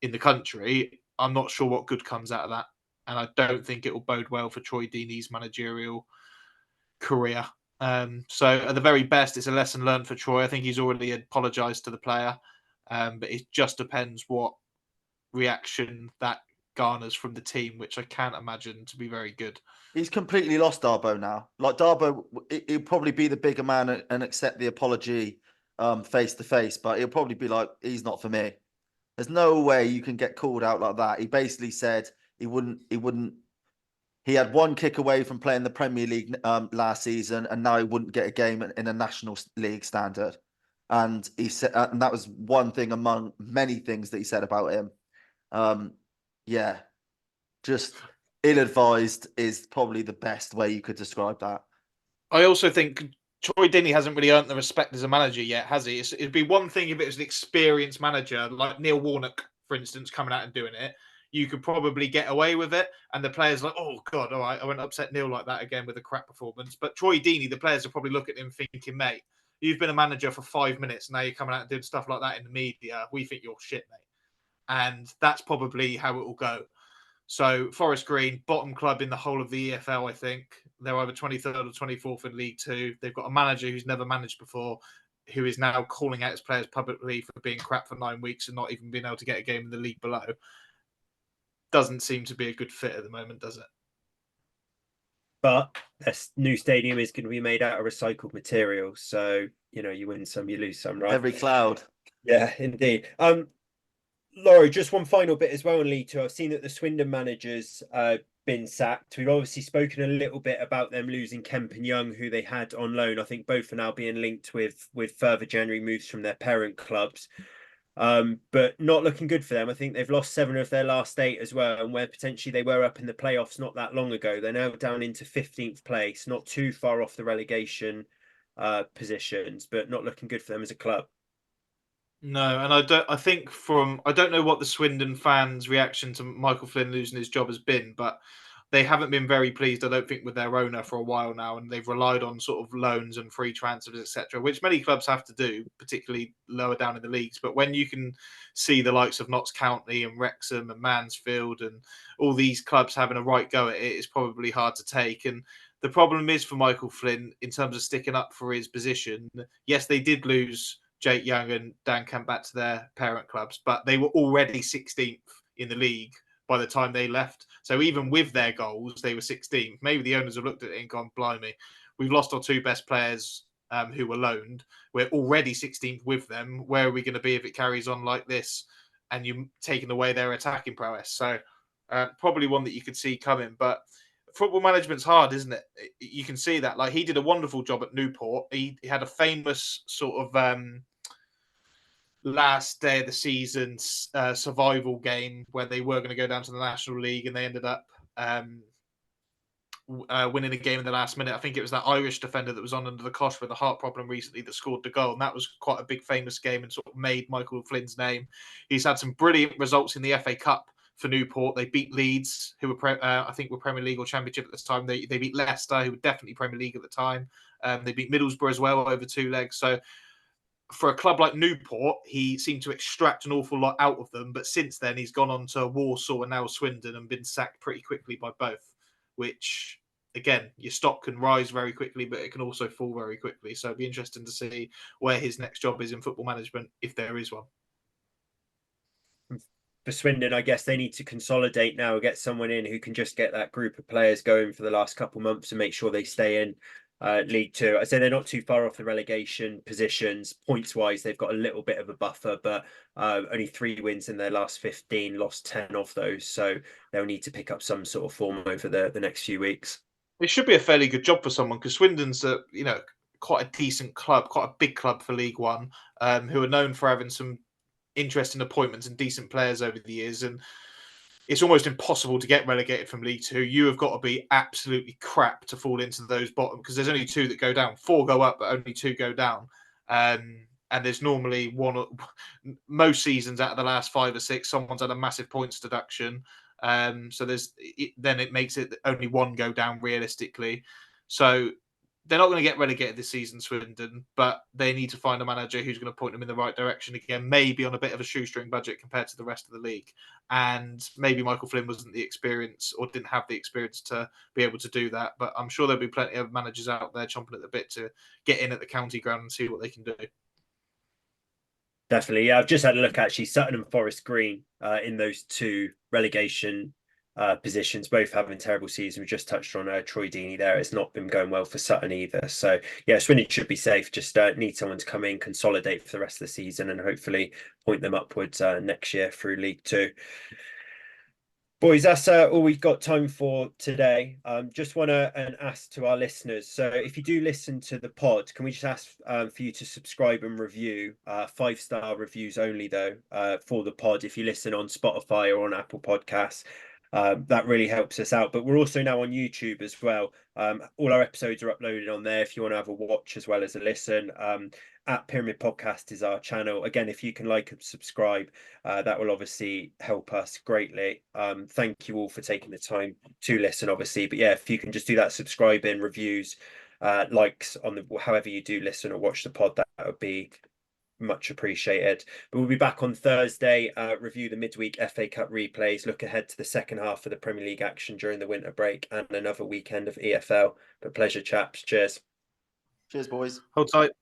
in the country, I'm not sure what good comes out of that, and I don't think it will bode well for Troy Deeney's managerial career. So at the very best, it's a lesson learned for Troy. I think he's already apologised to the player, but it just depends what reaction that garners from the team, which I can't imagine to be very good. He's completely lost Darboe now. Like Darboe, he'll probably be the bigger man and accept the apology face to face, but he'll probably be like, he's not for me. There's no way you can get called out like that. He basically said he wouldn't. He had one kick away from playing the Premier League last season, and now he wouldn't get a game in a National League standard. And he said, and that was one thing among many things that he said about him. Yeah, just ill-advised is probably the best way you could describe that. I also think Troy Deeney hasn't really earned the respect as a manager yet, has he? It'd be one thing if it was an experienced manager like Neil Warnock, for instance, coming out and doing it. You could probably get away with it, and the players are like, oh God, all right, I won't upset Neil like that again with a crap performance. But Troy Deeney, the players will probably look at him thinking, mate, you've been a manager for 5 minutes, now you're coming out and doing stuff like that in the media. We think you're shit, mate. And that's probably how it will go. So Forest Green, bottom club in the whole of the EFL, I think. They're either 23rd or 24th in League Two. They've got a manager who's never managed before, who is now calling out his players publicly for being crap for 9 weeks and not even being able to get a game in the league below. Doesn't seem to be a good fit at the moment, does it? But this new stadium is going to be made out of recycled material. So, you win some, you lose some, right? Every cloud. Yeah, indeed. Laura, just one final bit as well on League Two. I've seen that the Swindon manager's been sacked. We've obviously spoken a little bit about them losing Kemp and Young, who they had on loan. I think both are now being linked with further January moves from their parent clubs. But not looking good for them. I think they've lost 7 of their last 8 as well, and where potentially they were up in the playoffs not that long ago, they're now down into 15th place, not too far off the relegation positions, but not looking good for them as a club. No, and I don't know what the Swindon fans' reaction to Michael Flynn losing his job has been, but they haven't been very pleased, I don't think, with their owner for a while now, and they've relied on sort of loans and free transfers, etc., which many clubs have to do, particularly lower down in the leagues. But when you can see the likes of Notts County and Wrexham and Mansfield and all these clubs having a right go at it, it's probably hard to take. And the problem is for Michael Flynn, in terms of sticking up for his position, yes, they did lose Jake Young and Dan Kemp back to their parent clubs, but they were already 16th in the league by the time they left. So even with their goals, they were 16th. Maybe the owners have looked at it and gone, blimey, we've lost our 2 best players who were loaned. We're already 16th with them. Where are we going to be if it carries on like this and you're taking away their attacking prowess? So probably one that you could see coming. But football management's hard, isn't it? You can see that. Like, he did a wonderful job at Newport. He had a famous sort of last day of the season survival game where they were going to go down to the National League, and they ended up winning a game in the last minute. I think it was that Irish defender that was on under the cosh with a heart problem recently that scored the goal, and that was quite a big famous game and sort of made Michael Flynn's name. He's had some brilliant results in the FA Cup for Newport. They beat Leeds, who were I think were Premier League or Championship at this time. They beat Leicester, who were definitely Premier League at the time. They beat Middlesbrough as well over 2 legs. So for a club like Newport, he seemed to extract an awful lot out of them. But since then, he's gone on to Warsaw and now Swindon and been sacked pretty quickly by both, which, again, your stock can rise very quickly, but it can also fall very quickly. So it'd be interesting to see where his next job is in football management, if there is one. For Swindon, I guess they need to consolidate now, get someone in who can just get that group of players going for the last couple of months and make sure they stay in League Two. I say they're not too far off the relegation positions. Points wise, they've got a little bit of a buffer, but only 3 wins in their last 15, lost 10 of those. So they'll need to pick up some sort of form over the next few weeks. It should be a fairly good job for someone, because Swindon's quite a decent club, quite a big club for League One, who are known for having some interesting appointments and decent players over the years. And it's almost impossible to get relegated from League Two. You have got to be absolutely crap to fall into those bottom, because there's only 2 that go down. 4 go up, but only 2 go down. And there's normally most seasons out of the last 5 or 6, someone's had a massive points deduction. So then it makes it only 1 go down realistically. So they're not going to get relegated this season, Swindon, but they need to find a manager who's going to point them in the right direction again, maybe on a bit of a shoestring budget compared to the rest of the league. And maybe Michael Flynn wasn't the experience, or didn't have the experience to be able to do that. But I'm sure there'll be plenty of managers out there chomping at the bit to get in at the county ground and see what they can do. Definitely. Yeah, I've just had a look, actually. Sutton and Forest Green in those 2 relegation positions, both having terrible seasons. We just touched on Troy Deeney there. It's not been going well for Sutton either. So yeah, Swindon should be safe. Just need someone to come in, consolidate for the rest of the season, and hopefully point them upwards next year through League Two. Boys, that's all we've got time for today. Just want to ask to our listeners. So if you do listen to the pod, can we just ask for you to subscribe and review? 5-star reviews only, though, for the pod. If you listen on Spotify or on Apple Podcasts, that really helps us out. But we're also now on YouTube as well. All our episodes are uploaded on there if you want to have a watch as well as a listen. At Pyramid Podcast is our channel. Again, if you can like and subscribe, that will obviously help us greatly. Thank you all for taking the time to listen, obviously. But yeah, if you can just do that, subscribe and reviews, likes on however you do listen or watch the pod, that would be much appreciated. But we'll be back on Thursday, review the midweek FA Cup replays, look ahead to the second half of the Premier League action during the winter break, and another weekend of EFL. But pleasure, chaps. Cheers. Cheers, boys. Hold tight.